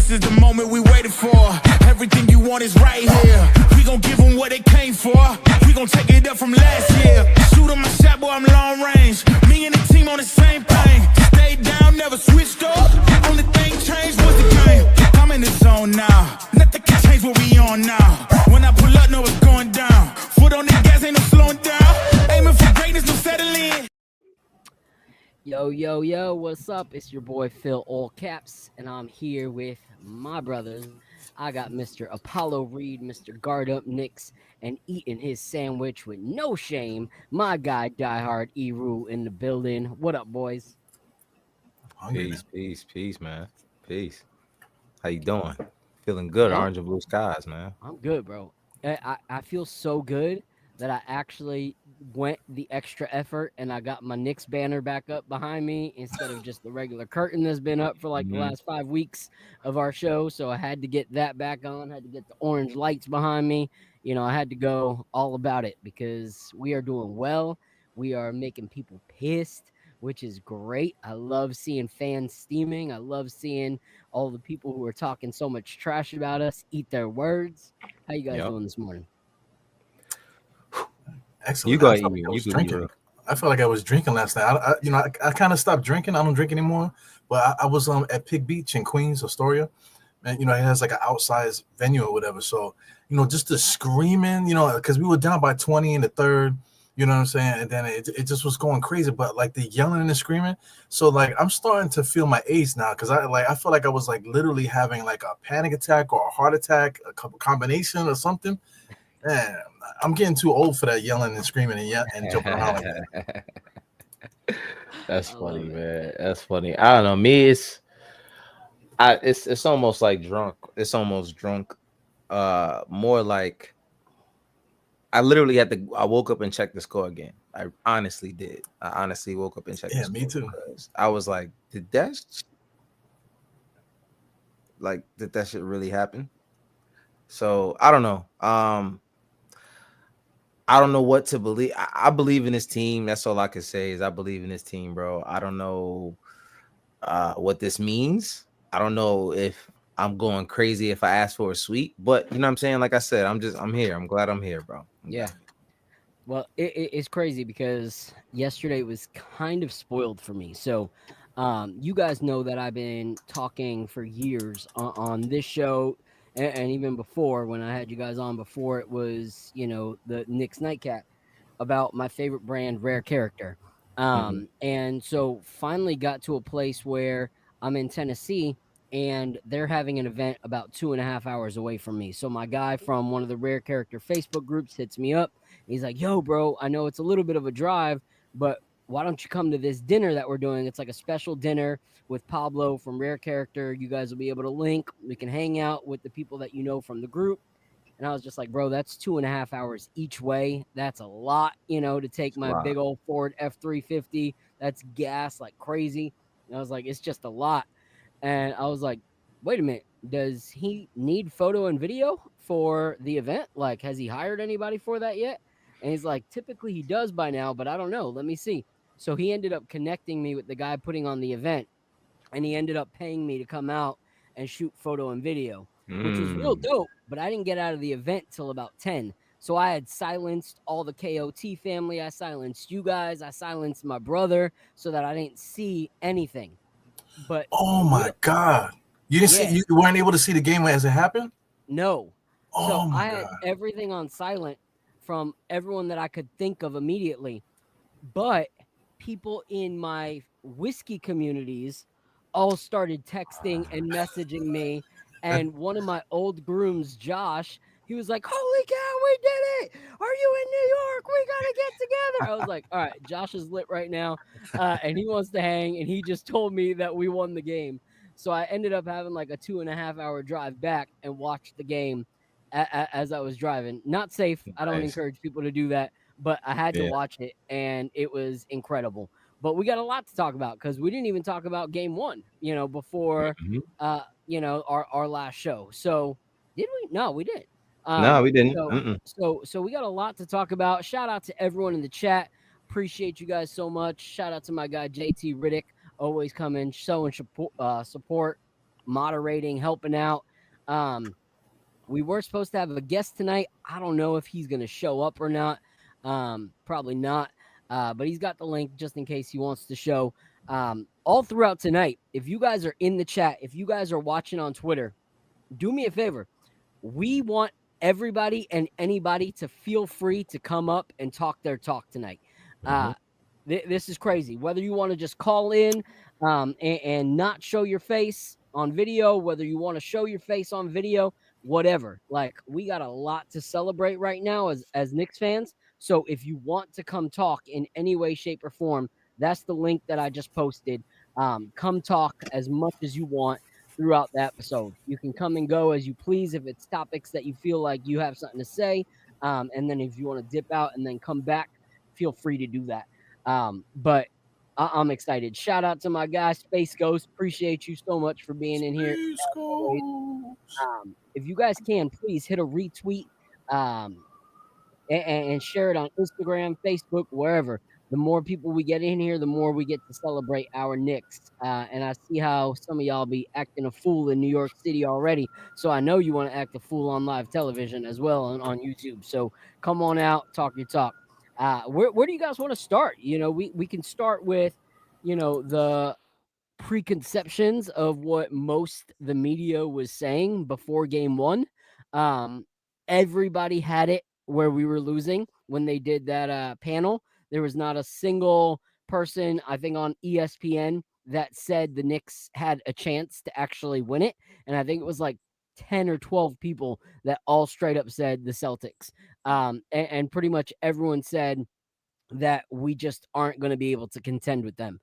This is the moment we waited for. Everything you want is right here. We gon' give them what they came for. We gon' take it up from last year. Shoot on my shot, boy, I'm long range. Me and the team on the same thing. Stayed down, never switched up. Only thing changed was the game. I'm in the zone now. Nothing can change what we on now. When I pull up, know it's going down. Foot on the gas, ain't no slowing down. Aiming for greatness, no settling. Yo, what's up? It's your boy Phil All Caps, and I'm here with my brothers. I got Mr. Apollo Reed, Mr. Guard Up Knicks, and eating his sandwich with no shame, my guy Diehard E-Rule in the building. What up, boys? Peace, man. Peace. How you doing? Feeling good, orange and blue skies, man. I'm good, bro. I feel so good that I actually went the extra effort and I got my Knicks banner back up behind me instead of just the regular curtain that's been up for like the last 5 weeks of our show. So I had to get that back on, had to get the orange lights behind me. You know, I had to go all about it because we are doing well. We are making people pissed, which is great. I love seeing fans steaming. I love seeing all the people who are talking so much trash about us eat their words. How you guys doing this morning? Excellent. I felt like I was drinking last night. I kind of stopped drinking. I don't drink anymore. But I was at Pig Beach in Queens, Astoria, and it has like an outsized venue or whatever. So just the screaming, because we were down by 20 in the third. You know what I'm saying? And then it just was going crazy. But like the yelling and the screaming. So like I'm starting to feel my age now because I feel like I was like literally having like a panic attack or a heart attack, a combination or something. Man, I'm getting too old for that yelling and screaming and jumping around like that. That's funny, man. That's funny. I don't know. Me, it's almost like drunk. It's almost drunk. More like I literally I woke up and checked the score again. I honestly did. I honestly woke up and checked the score. Me too. I was like, did that shit really happen? So I don't know. I don't know what to believe. I believe in this team. That's all I can say is I believe in this team, bro. I don't know what this means. I don't know if I'm going crazy if I ask for a sweep, but you know what I'm saying? Like I said, I'm here. I'm glad I'm here, bro. Yeah. Well, it's crazy because yesterday was kind of spoiled for me. So you guys know that I've been talking for years on this show and even before when I had you guys on before it was, the Knicks Nightcap about my favorite brand, Rare Character. And so finally got to a place where I'm in Tennessee and they're having an event about 2.5 hours away from me. So my guy from one of the Rare Character Facebook groups hits me up. He's like, yo, bro, I know it's a little bit of a drive, but why don't you come to this dinner that we're doing? It's like a special dinner with Pablo from Rare Character. You guys will be able to link. We can hang out with the people that you know from the group. And I was just like, bro, that's 2.5 hours each way. That's a lot, to take my big old Ford F-350. That's gas like crazy. And I was like, it's just a lot. And I was like, wait a minute. Does he need photo and video for the event? Like, has he hired anybody for that yet? And he's like, typically he does by now, but I don't know. Let me see. So he ended up connecting me with the guy putting on the event. And he ended up paying me to come out and shoot photo and video, which was real dope. But I didn't get out of the event till about 10. So I had silenced all the KOT family. I silenced you guys. I silenced my brother so that I didn't see anything. But oh my God. You didn't see, you weren't able to see the game as it happened? No. Oh so my I had God. everything on silent from everyone that I could think of immediately. But people in my whiskey communities all started texting and messaging me. And one of my old grooms, Josh, he was like, holy cow, we did it. Are you in New York? We got to get together. I was like, all right, Josh is lit right now. And he wants to hang. And he just told me that we won the game. So I ended up having like a 2.5 hour drive back and watched the game as I was driving. Not safe. I don't encourage people to do that. But I had to watch it. And it was incredible. But we got a lot to talk about because we didn't even talk about game one, before, our last show. So did we? No, we didn't. No, we didn't. So we got a lot to talk about. Shout out to everyone in the chat. Appreciate you guys so much. Shout out to my guy, JT Riddick, always coming, showing support. moderating, helping out. We were supposed to have a guest tonight. I don't know if he's going to show up or not. Probably not. But he's got the link just in case he wants to show. All throughout tonight, if you guys are in the chat, if you guys are watching on Twitter, do me a favor. We want everybody and anybody to feel free to come up and talk their talk tonight. This is crazy. Whether you want to just call in and not show your face on video, whether you want to show your face on video, whatever. Like, we got a lot to celebrate right now as Knicks fans. So if you want to come talk in any way, shape, or form, that's the link that I just posted. Come talk as much as you want throughout the episode. You can come and go as you please if it's topics that you feel like you have something to say. And then if you want to dip out and then come back, feel free to do that. But I'm excited. Shout out to my guy, Space Ghost. Appreciate you so much for being in here. If you guys can, please hit a retweet and share it on Instagram, Facebook, wherever. The more people we get in here, the more we get to celebrate our Knicks. And I see how some of y'all be acting a fool in New York City already. So I know you want to act a fool on live television as well on YouTube. So come on out, talk your talk. Where do you guys want to start? We can start with, the preconceptions of what most the media was saying before game one. Everybody had it where we were losing when they did that panel. There was not a single person, I think, on ESPN that said the Knicks had a chance to actually win it. And I think it was like 10 or 12 people that all straight up said the Celtics. And pretty much everyone said that we just aren't going to be able to contend with them.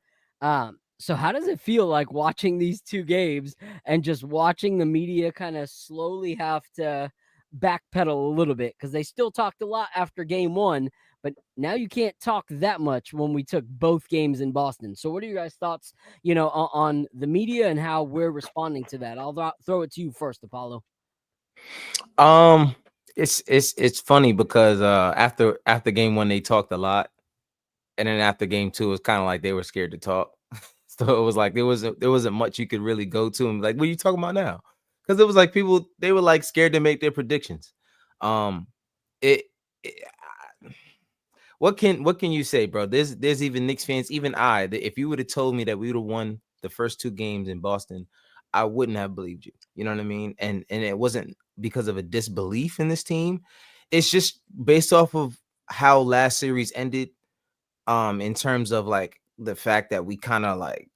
So how does it feel like watching these two games and just watching the media kind of slowly have to backpedal a little bit? Because they still talked a lot after game one, but now you can't talk that much when we took both games in Boston. So what are your guys' thoughts, on the media and how we're responding to that? I'll throw it to you first, Apollo. It's funny because after game one they talked a lot, and then after game two it's kind of like they were scared to talk. So it was like there wasn't much you could really go to and like, what are you talking about now? Because it was like people, they were like scared to make their predictions. What can you say, bro? There's even Knicks fans, even if you would have told me that we would have won the first two games in Boston, I wouldn't have believed you. You know what I mean? And it wasn't because of a disbelief in this team. It's just based off of how last series ended. In terms of like the fact that we kind of like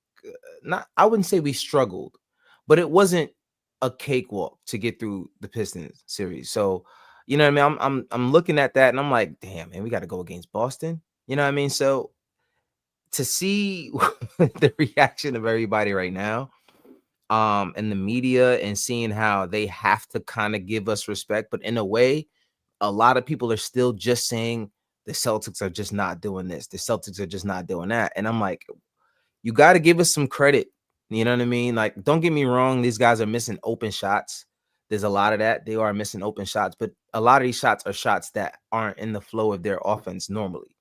I wouldn't say we struggled, but it wasn't a cakewalk to get through the Pistons series. So, you know what I mean? I'm looking at that and I'm like, damn, man, we got to go against Boston. You know what I mean? So to see the reaction of everybody right now, and the media, and seeing how they have to kind of give us respect, but in a way, a lot of people are still just saying the Celtics are just not doing this. The Celtics are just not doing that. And I'm like, you got to give us some credit. You know what I mean? Like, don't get me wrong. These guys are missing open shots. There's a lot of that. They are missing open shots, but a lot of these shots are shots that aren't in the flow of their offense normally,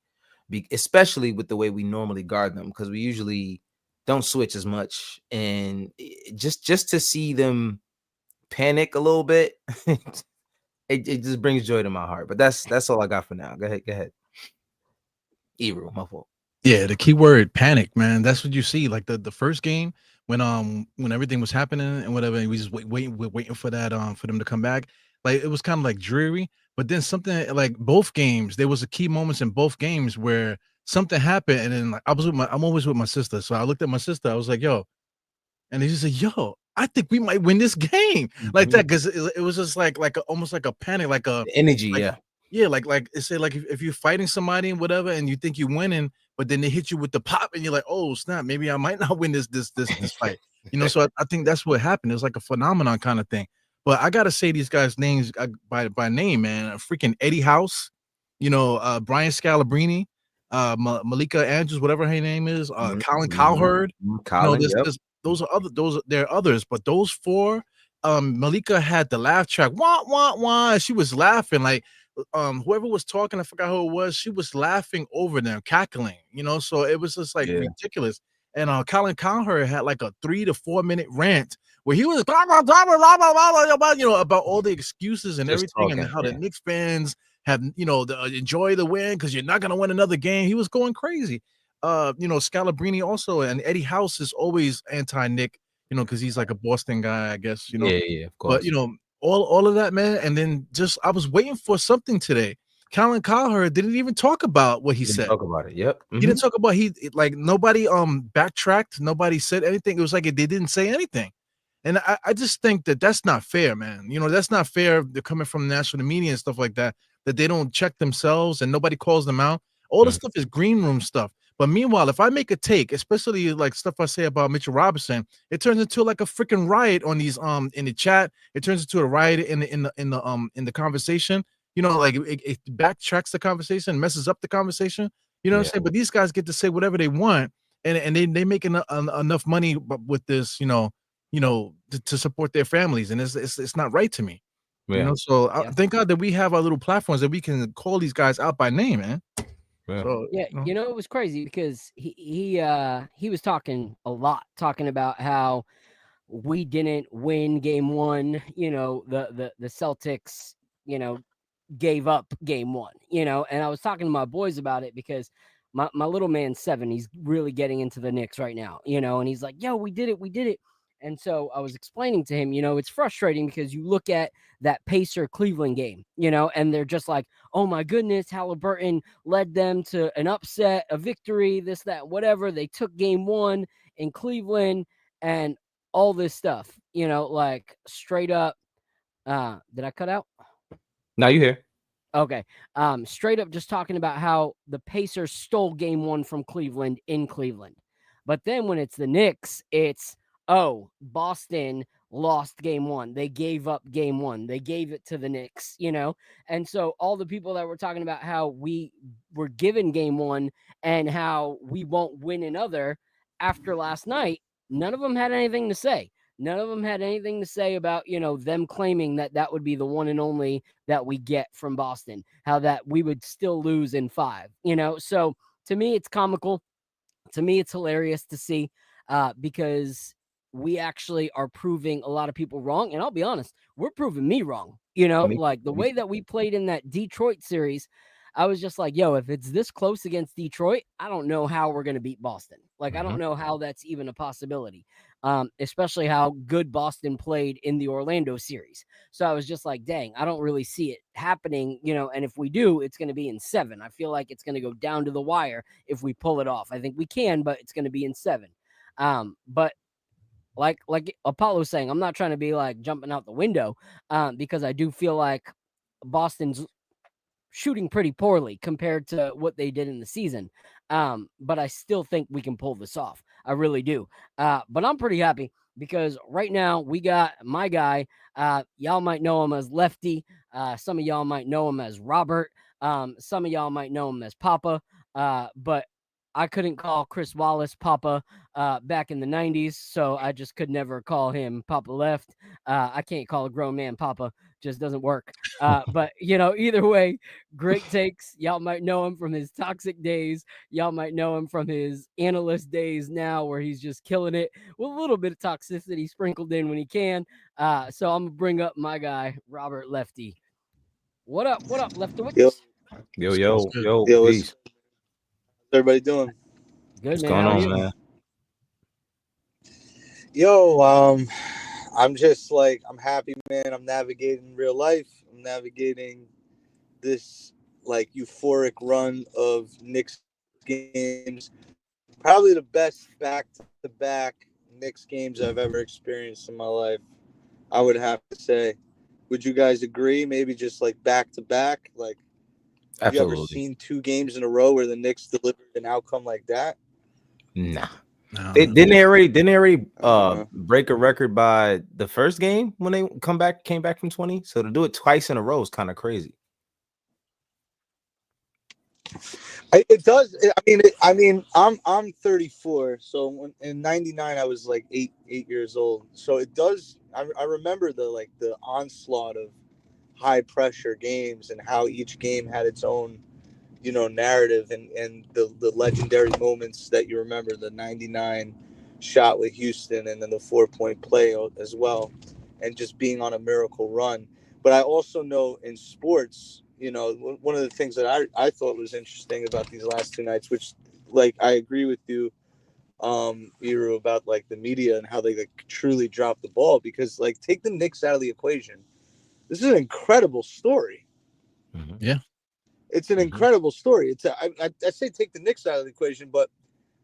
especially with the way we normally guard them, because we usually don't switch as much. And just to see them panic a little bit, it just brings joy to my heart. But that's all I got for now. Go ahead. Ebro, my fault. Yeah, the key word, panic, man. That's what you see. Like the first game when everything was happening and whatever, and we just waiting for that for them to come back. Like, it was kind of like dreary. But then something, like both games, there was a key moments in both games where something happened, and then like I'm always with my sister, so I looked at my sister. I was like, "Yo," and he just said, "Yo, I think we might win this game," like that, because it was just like almost like a panic, like a energy, like, yeah, like it said, like if you're fighting somebody and whatever, and you think you're winning, but then they hit you with the pop, and you're like, "Oh snap, maybe I might not win this fight," So I think that's what happened. It was like a phenomenon kind of thing. But I gotta say these guys' names by name, man. Freaking Eddie House, Brian Scalabrine, Malika Andrews, whatever her name is, Colin Cowherd. Colin, There are others, but those four, Malika had the laugh track, wah wah wah. She was laughing like whoever was talking, I forgot who it was, she was laughing over them, cackling, so it was just like ridiculous. And Colin Cowherd had like a 3 to 4 minute rant where he was blah, blah, blah, blah, blah, blah, blah, blah, you know, about all the excuses and Just everything, talking, and how the yeah. Knicks fans have, you know, enjoy the win because you're not gonna win another game. He was going crazy. You know, Scalabrini also, and Eddie House is always anti-Nick, you know, because he's like a Boston guy, I guess, you know. Yeah, of But course. you know, all of that, man. And then just I was waiting for something today. Colin Cowherd didn't even talk about what he Didn't said. talk about it. Yep. He didn't talk about like nobody backtracked, nobody said anything. It was like they didn't say anything. And I just think that that's not fair, man. You know, that's not fair. They're coming from national media and stuff like that, that they don't check themselves and nobody calls them out. All this stuff is green room stuff. But meanwhile, if I make a take, especially like stuff I say about Mitchell Robinson, it turns into like a freaking riot on these in the chat. It turns into a riot in the conversation. You know, like it backtracks the conversation, messes up the conversation. You know what I'm saying? But these guys get to say whatever they want, and they make enough money with this, you know, to support their families, and it's not right to me. Yeah. You know, so thank God that we have our little platforms that we can call these guys out by name, man. Yeah. So, you know, it was crazy because he was talking a lot, talking about how we didn't win game one. You know, the Celtics, you know, gave up game one. You know, and I was talking to my boys about it because my little man's 7. He's really getting into the Knicks right now. You know, and he's like, "Yo, we did it." And so I was explaining to him, you know, it's frustrating because you look at that Pacer Cleveland game, you know, and they're just like, oh my goodness, Halliburton led them to an upset, a victory, this, that, whatever. They took game one in Cleveland and all this stuff, you know, like straight up. Did I cut out? Now you here. Okay. Straight up just talking about how the Pacers stole game one from Cleveland in Cleveland. But then when it's the Knicks, it's, oh, Boston lost game one. They gave up game one. They gave it to the Knicks, you know? And so all the people that were talking about how we were given game one and how we won't win another after last night, none of them had anything to say. None of them had anything to say about, you know, them claiming that that would be the one and only that we get from Boston, how that we would still lose in 5, you know? So to me, it's comical. To me, it's hilarious to see because we actually are proving a lot of people wrong. And I'll be honest, we're proving me wrong. You know, like the way that we played in that Detroit series, I was just like, yo, if it's this close against Detroit, I don't know how we're going to beat Boston. Like, I don't know how that's even a possibility, especially how good Boston played in the Orlando series. So I was just like, dang, I don't really see it happening, you know, and if we do, it's going to be in 7. I feel like it's going to go down to the wire if we pull it off. I think we can, but it's going to be in 7. But like Apollo's saying, I'm not trying to be like jumping out the window because I do feel like Boston's shooting pretty poorly compared to what they did in the season. But I still think we can pull this off. I really do. But I'm pretty happy because right now we got my guy. Y'all might know him as Lefty. Some of y'all might know him as Robert. Some of y'all might know him as Papa. But I couldn't call Chris Wallace Papa back in the 90s, so I just could never call him Papa Left. I can't call a grown man Papa. Just doesn't work. But, you know, either way, great takes. Y'all might know him from his toxic days. Y'all might know him from his analyst days now where he's just killing it with a little bit of toxicity sprinkled in when he can. So I'm going to bring up my guy, Robert Lefty. What up, Leftowicz? Yo, peace. What's everybody doing? Good, What's man. going How are on, you? man? Yo, I'm just like, I'm happy, man. I'm navigating real life. I'm navigating this like euphoric run of Knicks games. Probably the best back-to-back Knicks games I've ever experienced in my life. I would have to say. Would you guys agree? Maybe just like back-to-back? Like, have you ever seen 2 games in a row where the Knicks delivered an outcome like that? Nah. No. Didn't they already break a record by the first game when they came back from 20? So to do it twice in a row is kind of crazy. It does. I mean, I'm 34. So in '99, I was like eight years old. So it does. I remember the onslaught of high pressure games and how each game had its own, you know, narrative and the legendary moments that you remember. The '99 shot with Houston, and then the 4-point play as well, and just being on a miracle run. But I also know in sports, you know, one of the things that I thought was interesting about these last two nights, which, like, I agree with you, Iru, about like the media and how they like truly dropped the ball, because like take the Knicks out of the equation. This is an incredible story. Mhm. Yeah. It's an Mhm. incredible story. I say take the Knicks out of the equation, but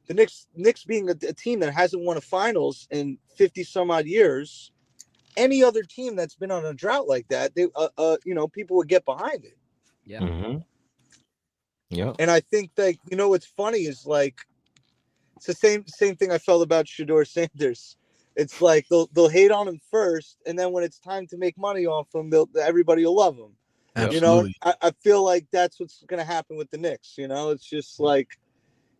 the Knicks being a team that hasn't won a finals in 50 some odd years, any other team that's been on a drought like that, they you know, people would get behind it. Yeah. Mhm. Yep. And I think that, you know, what's funny is like it's the same thing I felt about Shador Sanders. It's like they'll hate on him first, and then when it's time to make money off him, everybody will love him. Yep. You know, Absolutely. I feel like that's what's going to happen with the Knicks. You know, it's just like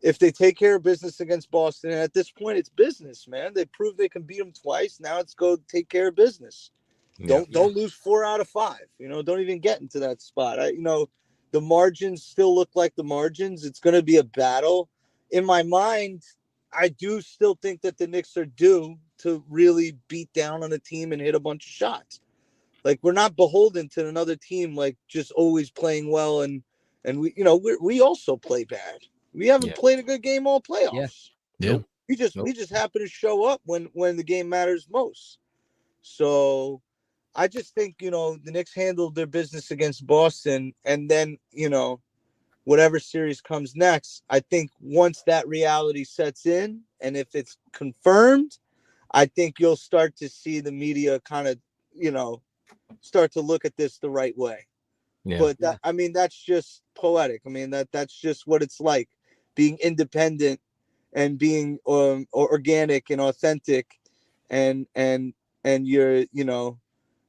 if they take care of business against Boston, and at this point, it's business, man. They proved they can beat them twice. Now it's go take care of business. Yep. Don't lose 4 out of 5. You know, don't even get into that spot. You know, the margins still look like the margins. It's going to be a battle. In my mind, I do still think that the Knicks are due to really beat down on a team and hit a bunch of shots. Like, we're not beholden to another team like just always playing well, and we, you know, we also play bad. We haven't Yeah. played a good game all playoffs. Yeah. Nope. We just happen to show up when the game matters most. So I just think, you know, the Knicks handled their business against Boston, and then, you know, whatever series comes next, I think once that reality sets in, and if it's confirmed, I think you'll start to see the media kind of, you know, start to look at this the right way. Yeah. But that, I mean, that's just poetic. I mean, that's just what it's like being independent and being organic and authentic, and you're, you know,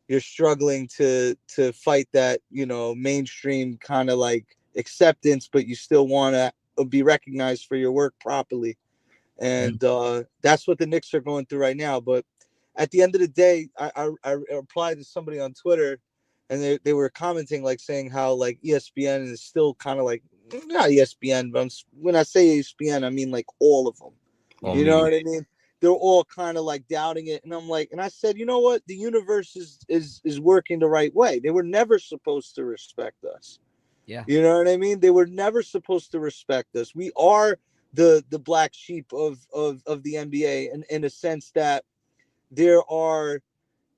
you're struggling to fight that, you know, mainstream kind of like acceptance, but you still want to be recognized for your work properly. And that's what the Knicks are going through right now. But at the end of the day, I replied to somebody on Twitter, and they were commenting, like saying how like ESPN is still kind of like, not ESPN, but when I say ESPN, I mean like all of them. All You know media. what I mean? They're all kind of like doubting it, and I'm like, and I said, you know what? The universe is working the right way. They were never supposed to respect us. Yeah. You know what I mean? They were never supposed to respect us. We are the black sheep of the NBA, in a sense that there are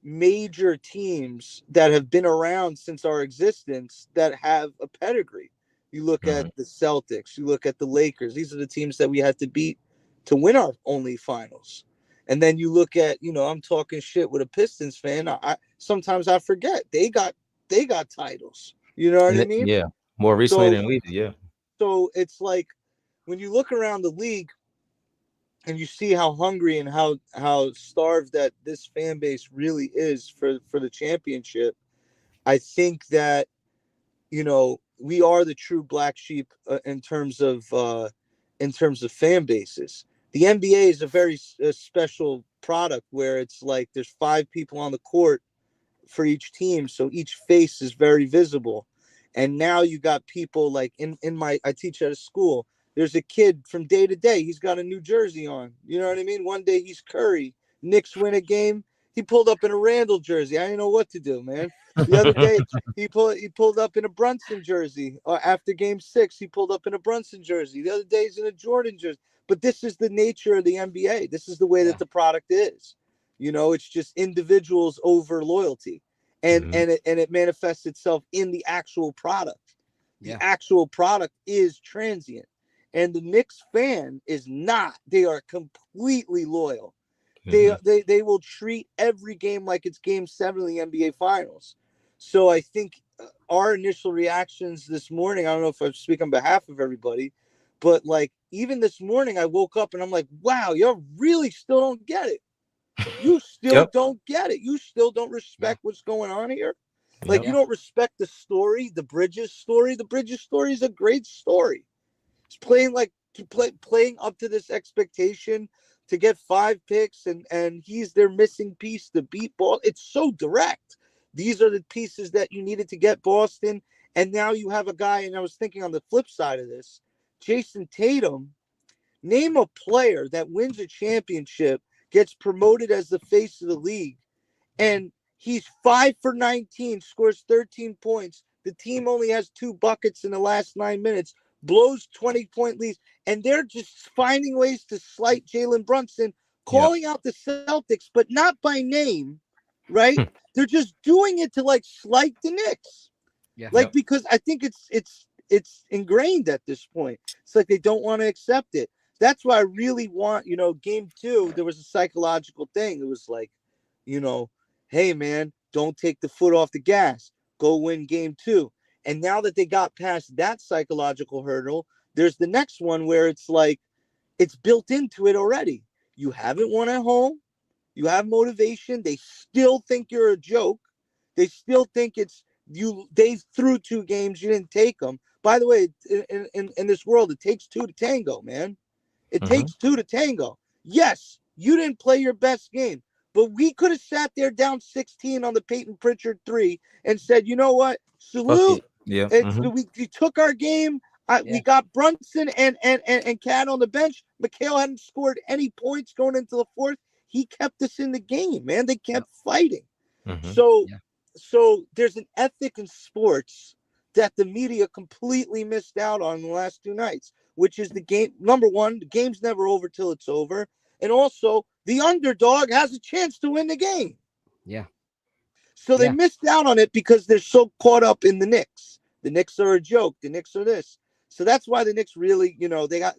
major teams that have been around since our existence that have a pedigree. You look at Mhm. the Celtics, you look at the Lakers. These are the teams that we had to beat to win our only finals. And then you look at, you know, I'm talking shit with a Pistons fan. I sometimes I forget they got titles. You know what And I mean? yeah, more recently So than we did. Yeah. it's like when you look around the league and you see how hungry and how starved that this fan base really is for the championship, I think that, you know, we are the true black sheep in terms of fan bases. The NBA is a very special product where it's like there's 5 people on the court for each team, so each face is very visible. And now you got people like in my, I teach at a school, there's a kid from day to day, he's got a New Jersey on. You know what I mean? One day he's Curry. Knicks win a game, he pulled up in a Randall jersey. I didn't know what to do, man. The other day he pulled up in a Brunson jersey. After game 6, he pulled up in a Brunson jersey. The other day he's in a Jordan jersey. But this is the nature of the NBA. This is the way that the product is. You know, it's just individuals over loyalty, and Mhm. it manifests itself in the actual product. The Yeah. actual product is transient, and the Knicks fan is not. They are completely loyal. Mhm. They will treat every game like it's Game 7 of the NBA Finals. So I think our initial reactions this morning, I don't know if I speak on behalf of everybody, but like even this morning, I woke up and I'm like, wow, you really still don't get it. You still Yep. don't get it. You still don't respect what's going on here. Like, you Yep. don't respect the story, the Bridges story. The Bridges story is a great story. It's playing like playing up to this expectation to get 5 picks, and he's their missing piece to beat ball. It's so direct. These are the pieces that you needed to get Boston, and now you have a guy. And I was thinking on the flip side of this, Jason Tatum Name a player that wins a championship, gets promoted as the face of the league, and he's 5 for 19, scores 13 points. The team only has 2 buckets in the last 9 minutes, blows 20-point leads, and they're just finding ways to slight Jalen Brunson, calling out the Celtics, but not by name, right? They're just doing it to like slight the Knicks. Yeah. Like, because I think it's ingrained at this point. It's like they don't want to accept it. That's why I really want, game 2, there was a psychological thing. It was like, hey, man, don't take the foot off the gas. Go win game 2. And now that they got past that psychological hurdle, there's the next one where it's like, it's built into it already. You haven't won at home. You have motivation. They still think you're a joke. They still think it's you. They threw 2 games. You didn't take them. By the way, in this world, it takes 2 to tango, man. It takes 2 to tango. Yes, you didn't play your best game, but we could have sat there down 16 on the Peyton Pritchard 3 and said, you know what? Salute. Yeah. We took our game. We got Brunson and Cat on the bench. McHale hadn't scored any points going into the 4th. He kept us in the game, man. They kept fighting. So there's an ethic in sports that the media completely missed out on the last 2 nights, which is the game. Number one, the game's never over till it's over. And also, the underdog has a chance to win the game. Yeah. So they missed out on it because they're so caught up in the Knicks. The Knicks are a joke. The Knicks are this. So that's why the Knicks really, they got,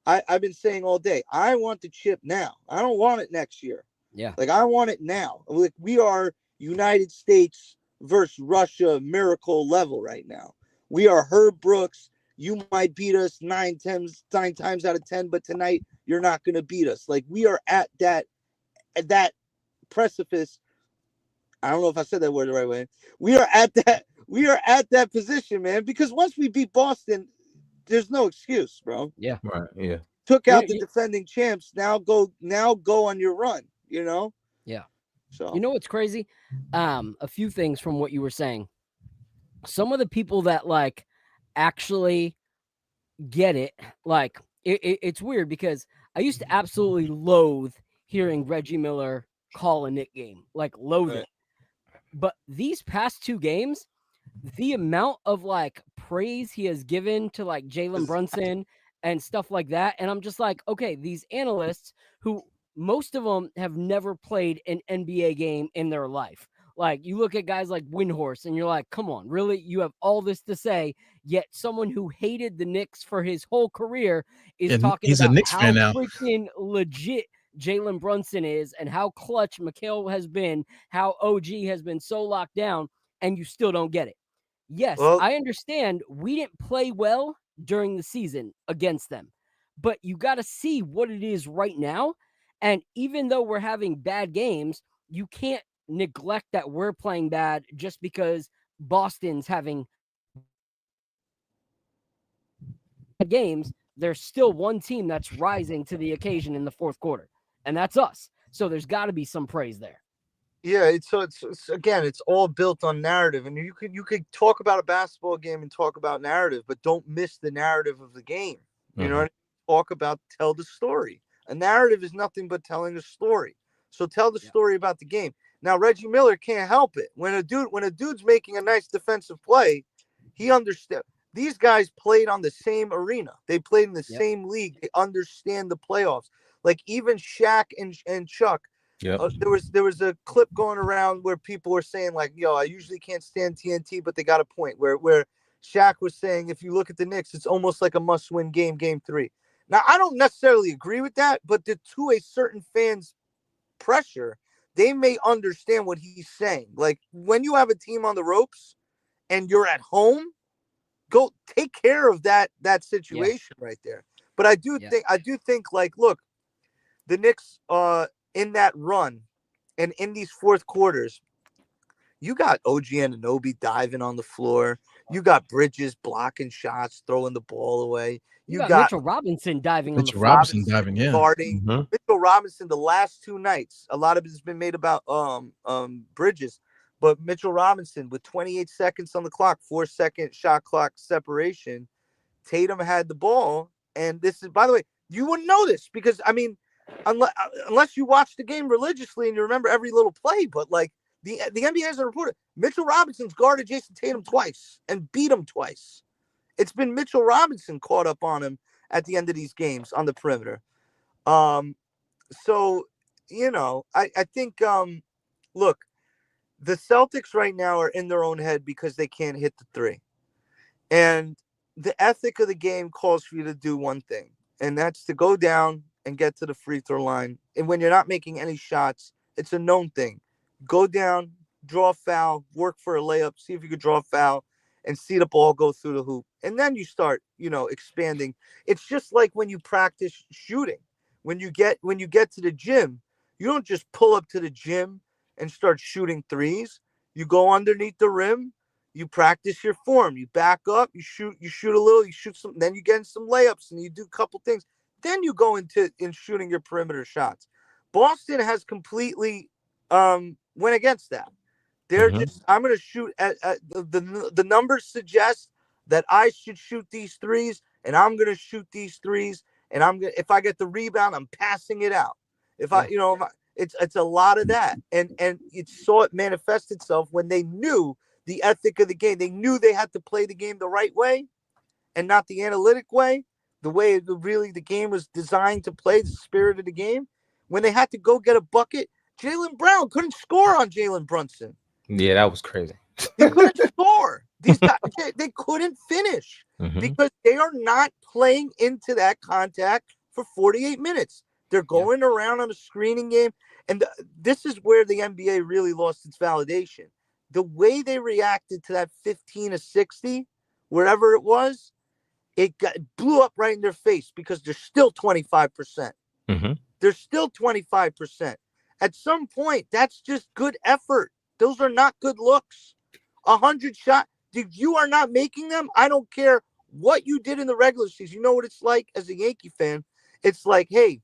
I've been saying all day, I want the chip now. I don't want it next year. Yeah. Like, I want it now. Like, we are United States versus Russia miracle level right now. We are Herb Brooks. You might beat us 9 times out of 10, but tonight you're not going to beat us. Like, we are at that precipice. I don't know if I said that word the right way. We are at that position, man, because once we beat Boston, there's no excuse, bro. Yeah. Right. Yeah. Took out the defending champs. Now go on your run, Yeah. So, you know what's crazy? A few things from what you were saying. Some of the people that like actually get it, like it's weird because I used to absolutely loathe hearing Reggie Miller call a Knick game, like loathe it. But these past 2 games, the amount of like praise he has given to like Jalen Brunson and stuff like that. And I'm just like, okay, these analysts who most of them have never played an NBA game in their life. Like, you look at guys like Windhorse and you're like, come on, really? You have all this to say, yet someone who hated the Knicks for his whole career is talking he's about a Knicks how fan now. freaking legit Jalen Brunson is and how clutch McHale has been, how OG has been so locked down, and you still don't get it. Yes, I understand we didn't play well during the season against them, but you got to see what it is right now. And even though we're having bad games, you can't neglect that we're playing bad just because Boston's having games. There's still one team that's rising to the occasion in the 4th quarter, and that's us. So there's got to be some praise there. Yeah, it's again, it's all built on narrative, and you could talk about a basketball game and talk about narrative, but don't miss the narrative of the game. You know what I mean? Talk about, tell the story. A narrative is nothing but telling a story. So tell the story about the game. Now, Reggie Miller can't help it. When a dude's making a nice defensive play, he understands. These guys played on the same arena. They played in the same league. They understand the playoffs. Like, even Shaq and Chuck. There was a clip going around where people were saying, like, yo, I usually can't stand TNT, but they got a point where Shaq was saying, if you look at the Knicks, it's almost like a must-win game 3. Now, I don't necessarily agree with that, but to a certain fan's pressure, they may understand what he's saying. Like, when you have a team on the ropes and you're at home, go take care of that situation right there. But I do think, like, look, the Knicks in that run and in these 4th quarters, you got OG Anunoby diving on the floor. You got Bridges blocking shots, throwing the ball away. You got Mitchell Robinson diving on the floor. Robinson diving, guarding. Mitchell Robinson, the last 2 nights, a lot of it has been made about Bridges, but Mitchell Robinson with 28 seconds on the clock, 4-second shot clock separation. Tatum had the ball, and this is, by the way, You wouldn't know this because, I mean, unless you watch the game religiously and you remember every little play, but like the NBA has reported, Mitchell Robinson's guarded Jason Tatum twice and beat him twice. It's been Mitchell Robinson caught up on him at the end of these games on the perimeter. So, you know, I think, look, the Celtics right now are in their own head because they can't hit the three. And the ethic of the game calls for you to do one thing, and that's to go down and get to the free throw line. And when you're not making any shots, it's a known thing. Go down, draw a foul, work for a layup, see if you could draw a foul, and see the ball go through the hoop. And then you start, you know, expanding. It's just like when you practice shooting. When you get to the gym, you don't just pull up to the gym and start shooting threes. You go underneath the rim, you practice your form, you back up, you shoot a little, you shoot some, then you get in some layups and you do a couple things. Then you go in shooting your perimeter shots. Boston has completely went against that. They're just, I'm going to shoot at the numbers suggest that I should shoot these threes, and I'm going to shoot these threes, and if I get the rebound, I'm passing it out. It's a lot of that, and it saw it manifest itself when they knew the ethic of the game. They knew they had to play the game the right way, and not the analytic way, the way really the game was designed to play, the spirit of the game. When they had to go get a bucket, Jaylen Brown couldn't score on Jalen Brunson. Yeah, that was crazy. He couldn't score. These guys, they couldn't finish because they are not playing into that contact for 48 minutes. They're going around on a screening game. And this is where the NBA really lost its validation. The way they reacted to that 15-60, wherever it was, it blew up right in their face because they're still 25%. They're still 25%. At some point, that's just good effort. Those are not good looks. 100 shots. If you are not making them, I don't care what you did in the regular season. You know what it's like as a Yankee fan? It's like, hey,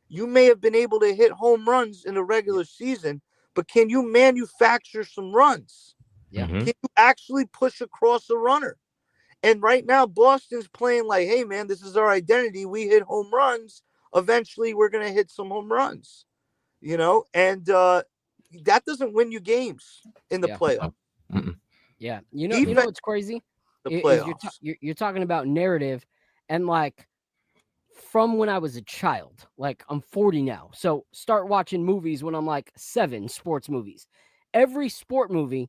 you may have been able to hit home runs in the regular season, but can you manufacture some runs? Can you actually push across a runner? And right now, Boston's playing like, hey, man, this is our identity. We hit home runs. Eventually, we're going to hit some home runs, you know? And that doesn't win you games in the playoffs. Yeah. You know what's crazy? You're talking about narrative, and like from when I was a child, like I'm 40 now. So start watching movies when I'm like 7, sports movies. Every sport movie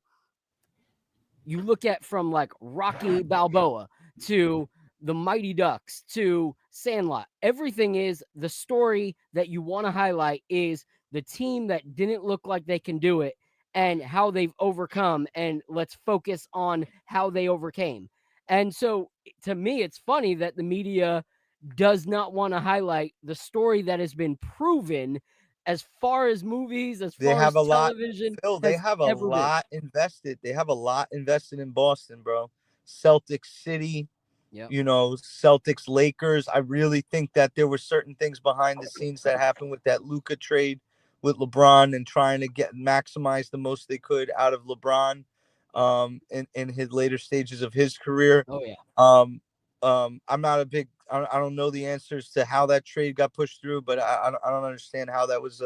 you look at, from like Rocky Balboa to the Mighty Ducks to Sandlot, everything is the story that you want to highlight is the team that didn't look like they can do it and how they've overcome, and let's focus on how they overcame. And so to me, it's funny that the media does not want to highlight the story that has been proven as far as movies, as far as television. Phil, they have a lot invested. They have a lot invested in Boston, bro. Celtics City, you know, Celtics Lakers. I really think that there were certain things behind the scenes that happened with that Luka trade with LeBron and trying to maximize the most they could out of LeBron in his later stages of his career. I'm not a big, I don't know the answers to how that trade got pushed through, but I don't understand how that was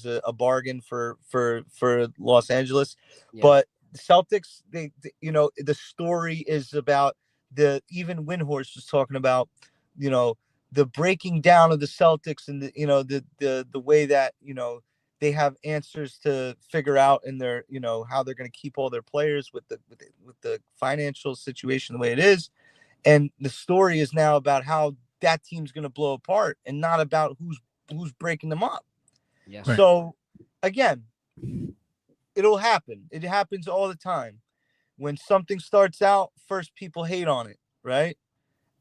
a bargain for Los Angeles. But the Celtics, they you know, the story is about even Windhorst was talking about, you know, the breaking down of the Celtics and the way that, you know, they have answers to figure out in their, you know, how they're going to keep all their players with the financial situation the way it is. And the story is now about how that team's going to blow apart and not about who's breaking them up. Right. So again, it'll happen. It happens all the time. When something starts out, first people hate on it, right?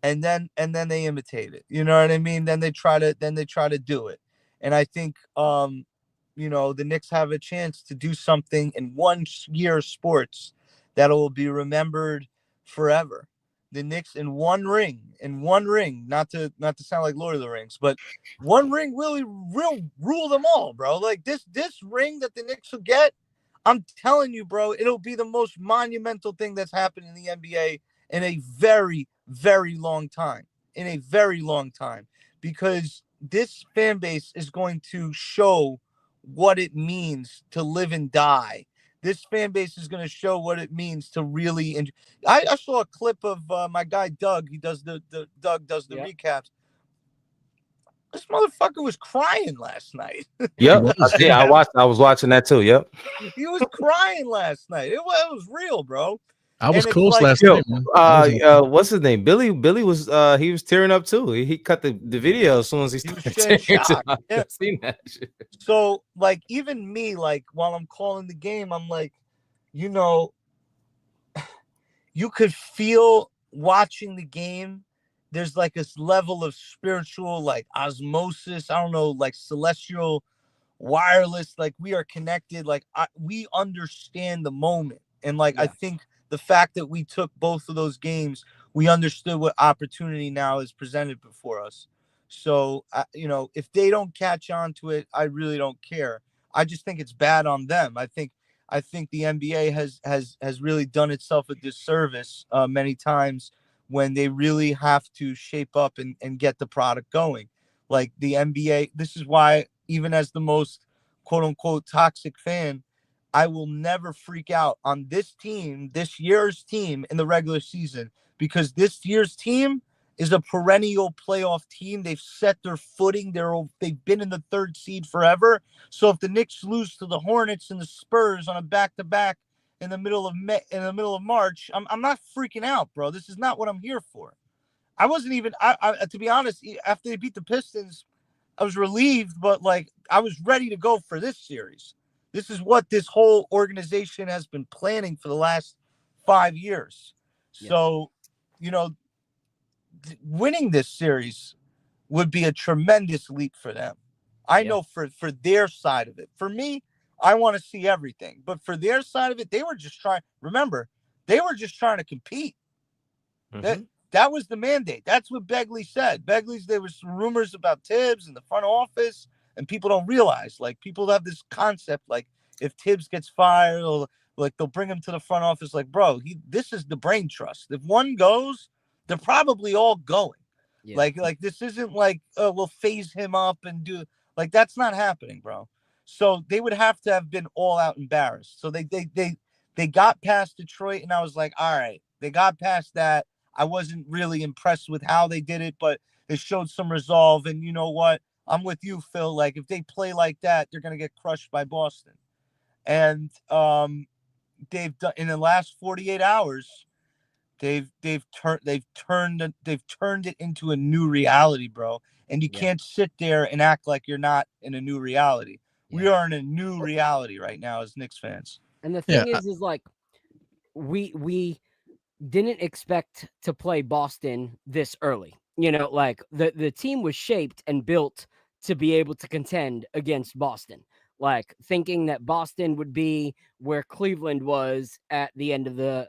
And then they imitate it. You know what I mean? Then they try to do it. And I think you know, the Knicks have a chance to do something in one year of sports that will be remembered forever. The Knicks in one ring, not to sound like Lord of the Rings, but one ring will rule them all, bro. Like this ring that the Knicks will get, I'm telling you, bro, it'll be the most monumental thing that's happened in the NBA in a very, very long time. because this fan base is going to show what it means to live and die. This fan base is going to show what it means to really enjoy. I saw a clip of my guy Doug. He does Doug does the recaps. This motherfucker was crying last night. Yep. I was watching that too. Yep. He was crying last night. It was real, bro. I was And it's close like- last night, man. What's his name? Billy was he was tearing up too. He cut the video as soon as he He was started shedding tearing shock. up. Yeah. I've seen that shit. So, like, even me, like, while I'm calling the game, I'm like, you know, you could feel watching the game. There's like this level of spiritual, like osmosis. I don't know, like celestial, wireless. Like we are connected. Like we understand the moment. And like I think the fact that we took both of those games, we understood what opportunity now is presented before us. So, you know, if they don't catch on to it, I really don't care. I just think it's bad on them. I think the NBA has really done itself a disservice many times when they really have to shape up and get the product going. Like the NBA, this is why even as the most quote unquote toxic fan, I will never freak out on this team, this year's team in the regular season, because this year's team is a perennial playoff team. They've set their footing. They've been in the third seed forever. So if the Knicks lose to the Hornets and the Spurs on a back-to-back in the middle of March, I'm not freaking out, bro. This is not what I'm here for. I wasn't even, to be honest, after they beat the Pistons, I was relieved, but like I was ready to go for this series. This is what this whole organization has been planning for the last 5 years. Yeah. So, you know, winning this series would be a tremendous leap for them. I know for their side of it. For me, I want to see everything. But for their side of it, they were just trying to compete. Mm-hmm. That was the mandate. That's what Begley said. There was rumors about Tibbs in the front office, and people don't realize, like, people have this concept, like, if Tibbs gets fired, or like they'll bring him to the front office, like, bro, this is the brain trust. If one goes, they're probably all going. Yeah. Like this isn't like, we'll phase him up and do, like, that's not happening, bro. So they would have to have been all out embarrassed. So they got past Detroit, and I was like, all right, they got past that. I wasn't really impressed with how they did it, but it showed some resolve. And you know what? I'm with you, Phil. Like, if they play like that, they're going to get crushed by Boston. And they've done, in the last 48 hours, they've turned it into a new reality, bro. And you can't sit there and act like you're not in a new reality. Yeah. We are in a new reality right now as Knicks fans. And the thing is like, we didn't expect to play Boston this early. You know, like the team was shaped and built to be able to contend against Boston. Like thinking that Boston would be where Cleveland was at the end of the,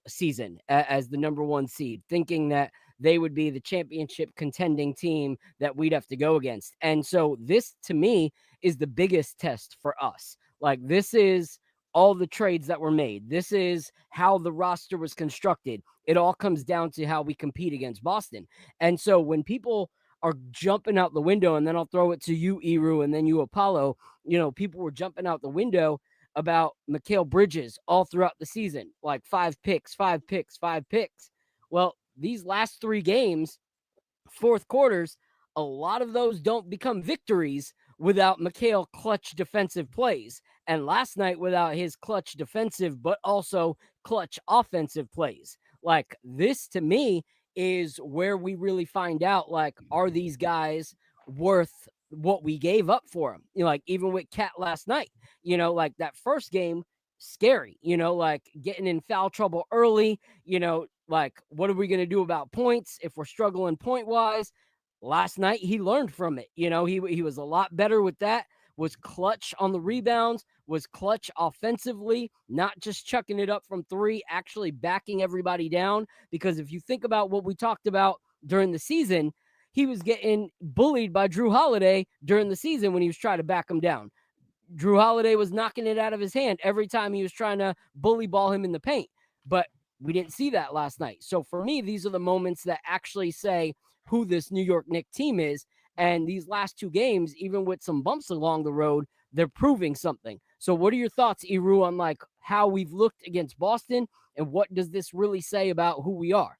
season as the number 1 seed, thinking that they would be the championship contending team that we'd have to go against. And so this, to me, is the biggest test for us. Like, this is all the trades that were made. This is how the roster was constructed. It all comes down to how we compete against Boston. And so when people are jumping out the window, and then I'll throw it to you, Eru, and then you, Apollo, people were jumping out the window about Mikal Bridges all throughout the season, like 5 picks. Well, these last 3 games, fourth quarters, a lot of those don't become victories without Mikal clutch defensive plays. And last night, without his clutch defensive, but also clutch offensive plays. Like, this, to me, is where we really find out, like, are these guys worth what we gave up for them? Like, even with Cat last night, like that first game, scary, like getting in foul trouble early, like, what are we going to do about points if we're struggling point wise? Last night, he learned from it. He was a lot better with that, was clutch on the rebounds, was clutch offensively, not just chucking it up from 3, actually backing everybody down. Because if you think about what we talked about during the season, he was getting bullied by Drew Holiday during the season when he was trying to back him down. Drew Holiday was knocking it out of his hand every time he was trying to bully ball him in the paint. But we didn't see that last night. So for me, these are the moments that actually say who this New York Knicks team is. And these last 2 games, even with some bumps along the road, they're proving something. So what are your thoughts, Eru, on like how we've looked against Boston, and what does this really say about who we are?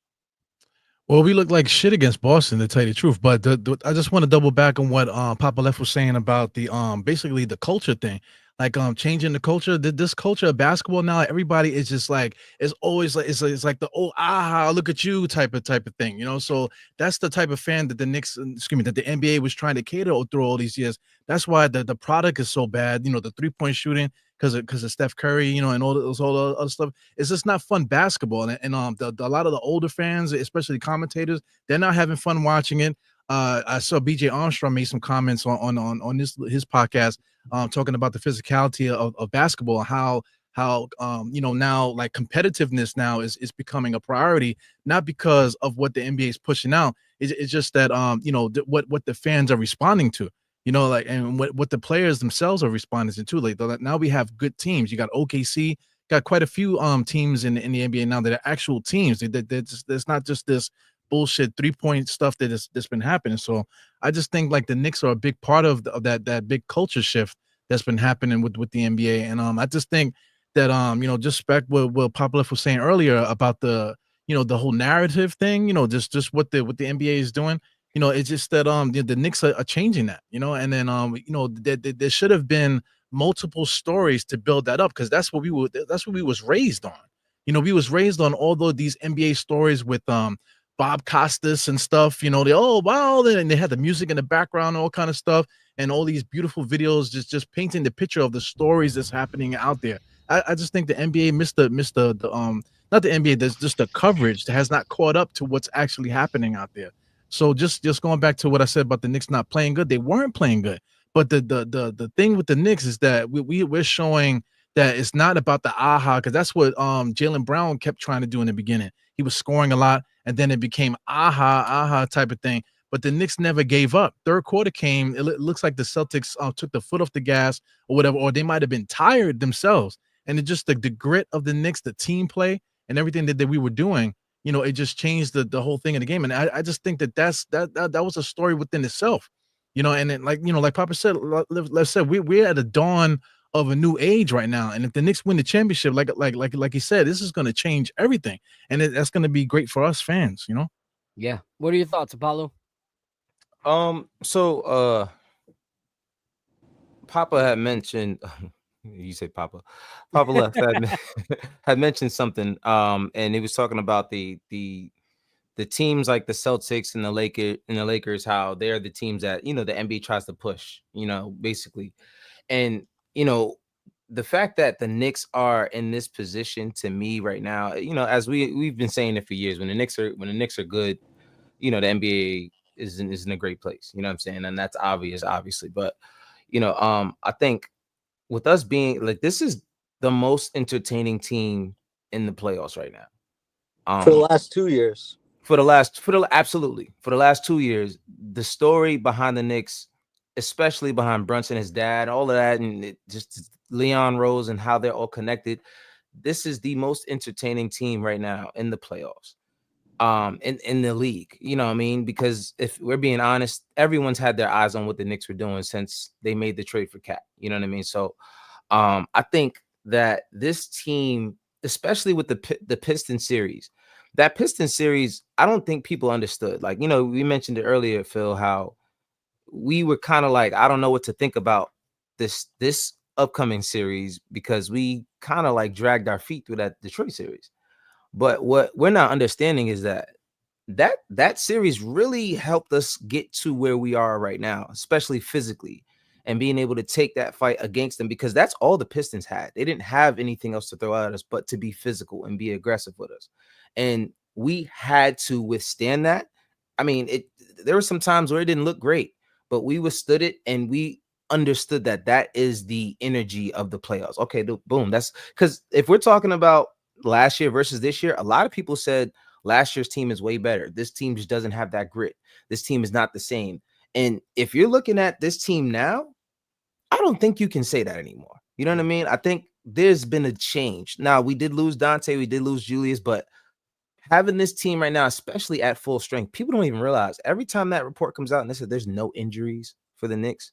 Well, we look like shit against Boston, to tell you the truth. But I just want to double back on what Papa Left was saying about the basically the culture thing, like changing the culture. This culture of basketball now, everybody is just like it's always like it's like the oh look at you type of thing, you know. So that's the type of fan that the Knicks, excuse me, that the NBA was trying to cater through all these years. That's why the product is so bad. You know, the 3-point shooting because of Steph Curry, you know, and all the other stuff. It's just not fun basketball. And a lot of the older fans, especially the commentators, they're not having fun watching it. I saw BJ Armstrong made some comments on his podcast, talking about the physicality of basketball, how you know, now like competitiveness now is becoming a priority, not because of what the NBA is pushing out. It's just that you know, what the fans are responding to. You know, like, and what the players themselves are responding to. Like, now we have good teams. You got OKC, got quite a few teams in the NBA now that are actual teams. There's not just this bullshit 3-point stuff that's been happening. So I just think like the Knicks are a big part of that big culture shift that's been happening with the NBA. And I just think that you know, just back what Papa Left was saying earlier about the, you know, the whole narrative thing. You know, just what the NBA is doing. You know, it's just that the Knicks are changing that, you know, and then you know, there should have been multiple stories to build that up, because that's what we was raised on. You know, we was raised on all these NBA stories with Bob Costas and stuff. You know, and they had the music in the background, all kind of stuff, and all these beautiful videos just painting the picture of the stories that's happening out there. I just think the NBA missed the not the NBA, there's just the coverage that has not caught up to what's actually happening out there. So just going back to what I said about the Knicks not playing good, they weren't playing good. But the thing with the Knicks is that we're showing that it's not about the because that's what Jaylen Brown kept trying to do in the beginning. He was scoring a lot, and then it became type of thing. But the Knicks never gave up. Third quarter came, it looks like the Celtics took the foot off the gas or whatever, or they might have been tired themselves. And it just the grit of the Knicks, the team play, and everything that we were doing, you know, it just changed the whole thing in the game. And I just think that was a story within itself, you know. And then, like, you know, like Papa said, let's say we're at the dawn of a new age right now. And if the Knicks win the championship, like he said, this is going to change everything, and that's going to be great for us fans, you know. Yeah. What are your thoughts, Apollo? So Papa had mentioned you say Papa Left had mentioned something, and he was talking about the teams like the Celtics and the Lakers, how they're the teams that, you know, the NBA tries to push, you know, basically. And, you know, the fact that the Knicks are in this position, to me right now, you know, as we've been saying it for years, when the Knicks are good, you know, the NBA is in a great place, you know what I'm saying? And that's obvious, obviously. But, you know, I think with us being like, this is the most entertaining team in the playoffs right now. For the last 2 years. Absolutely. For the last 2 years, the story behind the Knicks, especially behind Brunson, his dad, all of that, and just Leon Rose and how they're all connected. This is the most entertaining team right now in the playoffs. In the league, you know what I mean? Because if we're being honest, everyone's had their eyes on what the Knicks were doing since they made the trade for Cat. You know what I mean? So I think that this team, especially with the Pistons series, that Pistons series, I don't think people understood. Like, you know, we mentioned it earlier, Phil, how we were kind of like, I don't know what to think about this upcoming series, because we kind of like dragged our feet through that Detroit series. But what we're not understanding is that series really helped us get to where we are right now, especially physically, and being able to take that fight against them, because that's all the Pistons had. They didn't have anything else to throw at us but to be physical and be aggressive with us. And we had to withstand that. I mean, there were some times where it didn't look great, but we withstood it, and we understood that is the energy of the playoffs. Okay, boom. That's because if we're talking about last year versus this year, a lot of people said last year's team is way better. This team just doesn't have that grit. This team is not the same. And if you're looking at this team now, I don't think you can say that anymore. You know what I mean? I think there's been a change. Now, we did lose Dante, we did lose Julius, but having this team right now, especially at full strength, people don't even realize every time that report comes out and they said there's no injuries for the Knicks,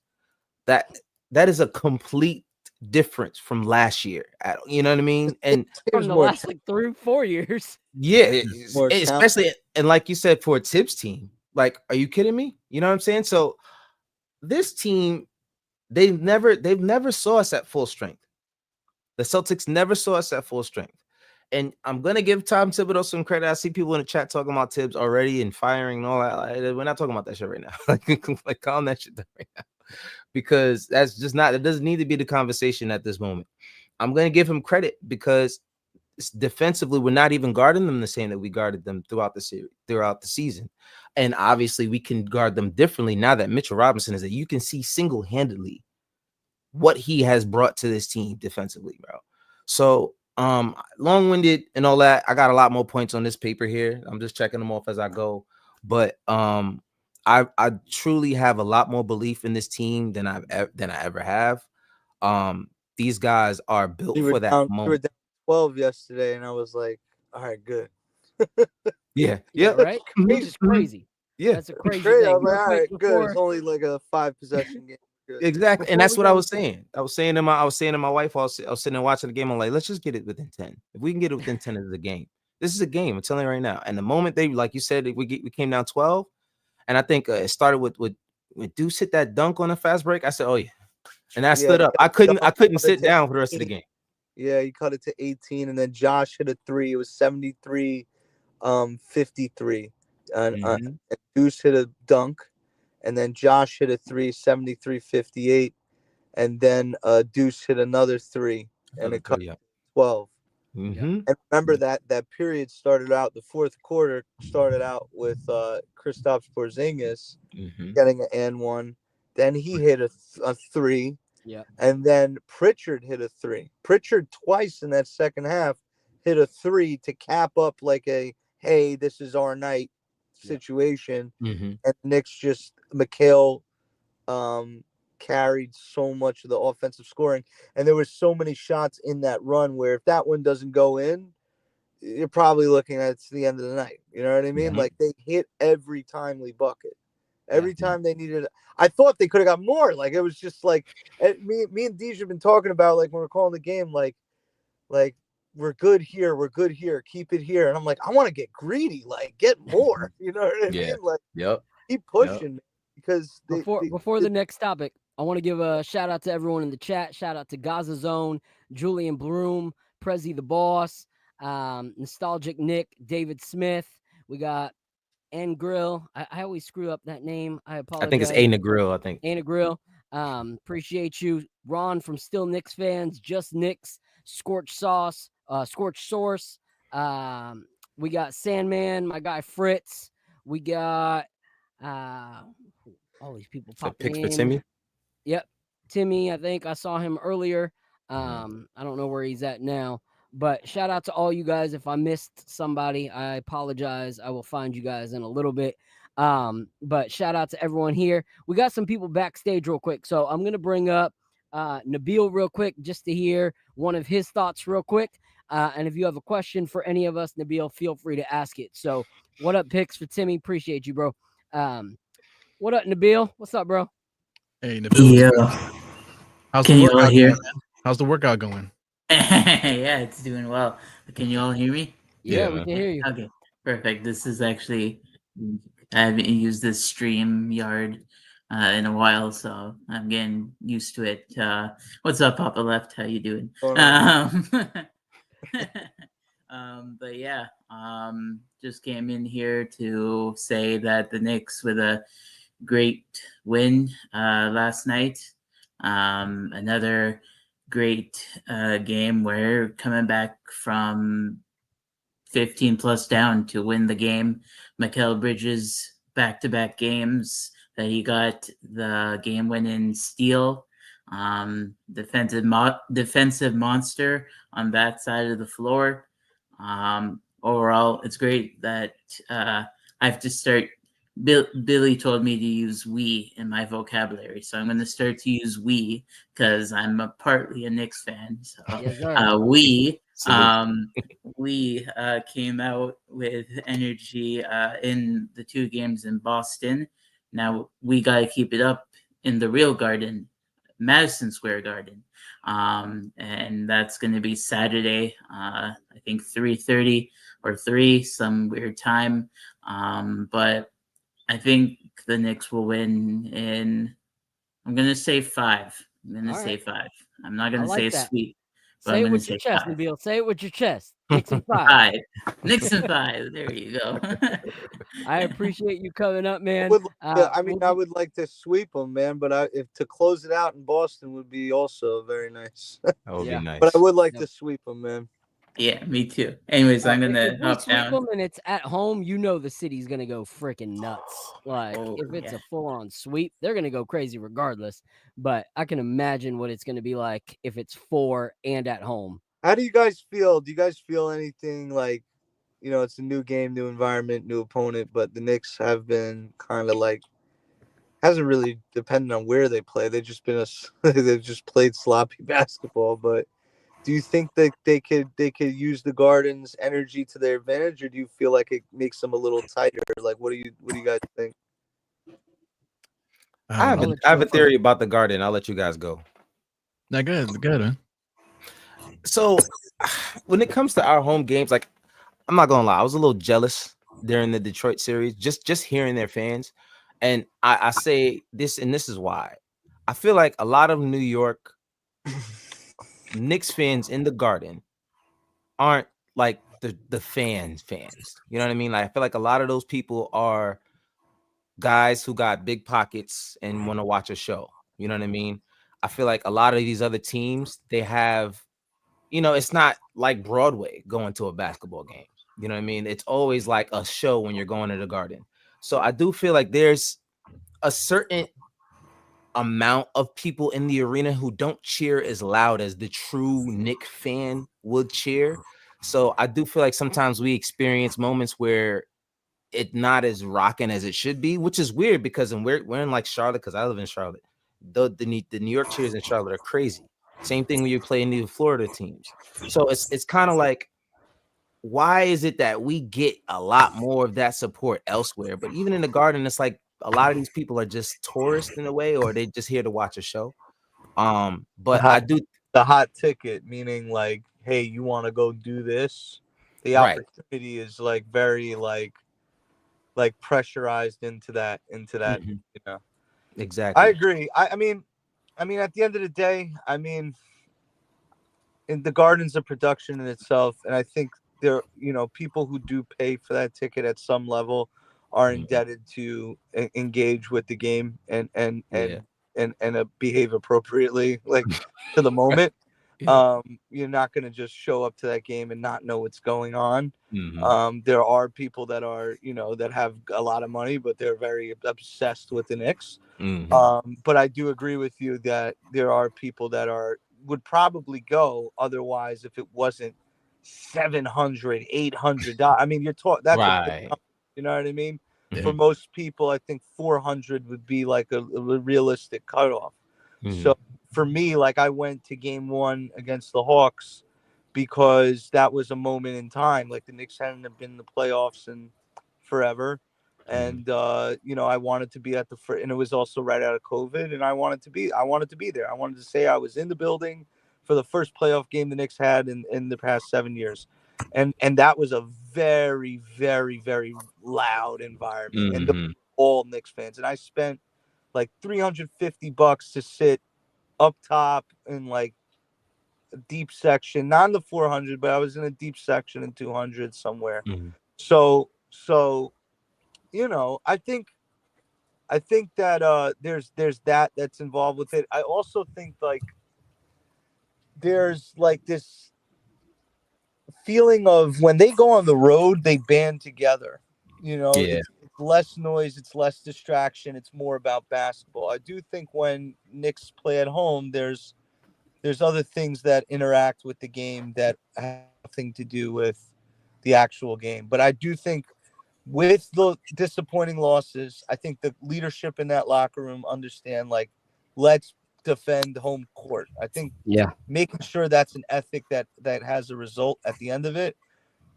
that is a complete difference from last year. You know what I mean? And from the last like 3-4 years. yeah, More especially and like you said, for a Tibbs team, like, are you kidding me? You know what I'm saying? So this team, they've never saw us at full strength. The Celtics never saw us at full strength. And I'm gonna give Tom Thibodeau some credit. I see people in the chat talking about Tibbs already and firing and all that. Like, we're not talking about that shit right now. like calm that shit down right now, because that's just not. It doesn't need to be the conversation at this moment. I'm gonna give him credit because defensively, we're not even guarding them the same that we guarded them throughout the series, throughout the season. And obviously, we can guard them differently now that Mitchell Robinson is there. You can see single-handedly what he has brought to this team defensively, bro. So long-winded and all that. I got a lot more points on this paper here. I'm just checking them off as I go. But I truly have a lot more belief in this team than I ever have. These guys are built for that moment. You were down 12 yesterday, and I was like, all right, good. Yeah, right. Which is crazy. Yeah, that's a crazy Great. thing. I was like, all right, good. It's only like a 5-possession game. Good. Exactly, and that's what I was saying. I was saying to my wife, I was sitting and watching the game. I'm like, let's just get it within 10. If we can get it within 10 of the game, this is a game. I'm telling you right now. And the moment they, like you said, we came down 12, and I think it started with Deuce hit that dunk on a fast break. I said, oh yeah, and I stood up. I couldn't sit down for the rest of the game. Yeah, he cut it to 18, and then Josh hit a 3. It was 73, 53, and Deuce hit a dunk. And then Josh hit a 3, 73, 58. And then Deuce hit another 3, and it cut 12. Mm-hmm. And remember that period started out, the fourth quarter started out with Kristaps Porzingis getting an and one. Then he hit a 3. Yeah. And then Pritchard hit a 3. Pritchard twice in that second half hit a 3 to cap up like a, hey, this is our night situation. And Knicks just, Mikhail carried so much of the offensive scoring, and there was so many shots in that run where if that one doesn't go in, you're probably looking at it's the end of the night. You know what I mean? Like, they hit every timely bucket. Every time they needed, I thought they could have got more. Like, it was just like, me and Deej have been talking about, like, when we're calling the game, like we're good here, keep it here. And I'm like, I want to get greedy, like, get more. You know what I mean? Like, keep pushing. Because before the next topic, I want to give a shout out to everyone in the chat. Shout out to Gaza Zone, Julian Broom, Prezi the Boss, Nostalgic Nick, David Smith. We got Ann Grill. I always screw up that name. I apologize. I think it's Ana Grill. I think Ana Grill. Appreciate you, Ron from Still Knicks Fans, Just Knicks, Scorched Source. We got Sandman, my guy Fritz. We got all these people popping picks in. for Timmy. Yep, Timmy. I think I saw him earlier. I don't know where he's at now. But shout out to all you guys. If I missed somebody, I apologize. I will find you guys in a little bit. But shout out to everyone here. We got some people backstage real quick. So I'm going to bring up Nabil real quick just to hear one of his thoughts real quick. And if you have a question for any of us, Nabil, feel free to ask it. So what up, picks for Timmy? Appreciate you, bro. What up, Nabil? What's up, bro? Hey, Nabil. Yeah. How's Can the you all workout hear? going, man? How's the workout going? Yeah, it's doing well. Can you all hear me? Yeah, we can hear you. Okay, perfect. This is actually, I haven't used this StreamYard in a while, so I'm getting used to it. What's up, Papa Left? How you doing? But yeah, just came in here to say that the Knicks with a great win last night. Another great game where coming back from 15 plus down to win the game. Mikal Bridges back-to-back games that he got the game-winning steal. Defensive monster on that side of the floor. Overall, it's great that I have to start. Billy told me to use we in my vocabulary, so I'm going to start to use we because I'm partly a Knicks fan. So Yes, we We came out with energy in the 2 games in Boston. Now we got to keep it up in the real Garden, Madison Square Garden, and that's going to be Saturday. I think 3:30 or 3, some weird time. But I think the Knicks will win in. I'm going to say 5. I'm going to All say right. 5. I'm not going I to like say a that. sweep. But Say I'm it going to with your say chest, 5. Nabil. Say it with your chest. Knicks in 5. 5. Knicks in 5. There you go. I appreciate you coming up, man. I would like to sweep them, man. But if to close it out in Boston would be also very nice. That would Yeah. be nice. But I would like Yep. to sweep them, man. Yeah, me too. Anyways, I'm going If to we hop sweep down. them and it's at home, you know the city's gonna go freaking nuts. Like Oh, if it's yeah. a full-on sweep, they're gonna go crazy regardless. But I can imagine what it's gonna be like if it's 4 and at home. How do you guys feel? Do you guys feel anything like, it's a new game, new environment, new opponent, but the Knicks have been kind of like, hasn't really depended on where they play. They've just been they've just played sloppy basketball. But do you think that they could use the Garden's energy to their advantage, or do you feel like it makes them a little tighter? Like, what do you guys think? I have a theory about the Garden. I'll let you guys go. Now, go ahead, man. So when it comes to our home games, like, I'm not gonna lie, I was a little jealous during the Detroit series, just hearing their fans. And I say this, and this is why. I feel like a lot of New York Knicks fans in the Garden aren't like the fans. You know what I mean? Like, I feel like a lot of those people are guys who got big pockets and want to watch a show. You know what I mean? I feel like a lot of these other teams, they have, it's not like Broadway going to a basketball game. You know what I mean? It's always like a show when you're going to the Garden. So I do feel like there's a certain amount of people in the arena who don't cheer as loud as the true Knick fan would cheer. So I do feel like sometimes we experience moments where it's not as rocking as it should be, which is weird because we're in like Charlotte, because I live in Charlotte. The New York cheers in Charlotte are crazy. Same thing when you're playing the Florida teams. So it's kind of like, why is it that we get a lot more of that support elsewhere? But even in the Garden, it's like a lot of these people are just tourists in a way, or they just here to watch a show. But I do the hot ticket, meaning like, hey, you want to go do this? The Right. opportunity is like very like pressurized into that. Mhm. You know, Exactly. I agree. I mean, at the end of the day, in the Garden's a production in itself, and I think there, people who do pay for that ticket at some level are indebted to engage with the game and behave appropriately, like to the moment. Yeah. You're not going to just show up to that game and not know what's going on. Mhm. There are people that are, that have a lot of money, but they're very obsessed with the Knicks. Mhm. But I do agree with you that there are people that would probably go otherwise if it wasn't $700, $800. I mean, you're talking, that's a big Right. number, you know what I mean? Yeah. For most people, I think 400 would be like a realistic cutoff. So for me, like, I went to game 1 against the Hawks because that was a moment in time. Like, the Knicks hadn't been in the playoffs in forever. And I wanted to be at and it was also right out of COVID, and I wanted to be there. I wanted to say I was in the building for the first playoff game the Knicks had in the past 7 years. And that was a very, very, very loud environment. And those were all Knicks fans. And I spent like $350 to sit up top in like a deep section, not in the 400, but I was in a deep section in 200 somewhere. So I think that there's that's involved with it. I also think like there's like this feeling of when they go on the road, they band together. Yeah. It's less noise, it's less distraction, it's more about basketball. I do think when Knicks play at home, there's other things that interact with the game that have nothing to do with the actual game. But I do think with the disappointing losses, I think the leadership in that locker room understand, like, let's defend home court. I think Yeah. making sure that's an ethic that has a result at the end of it.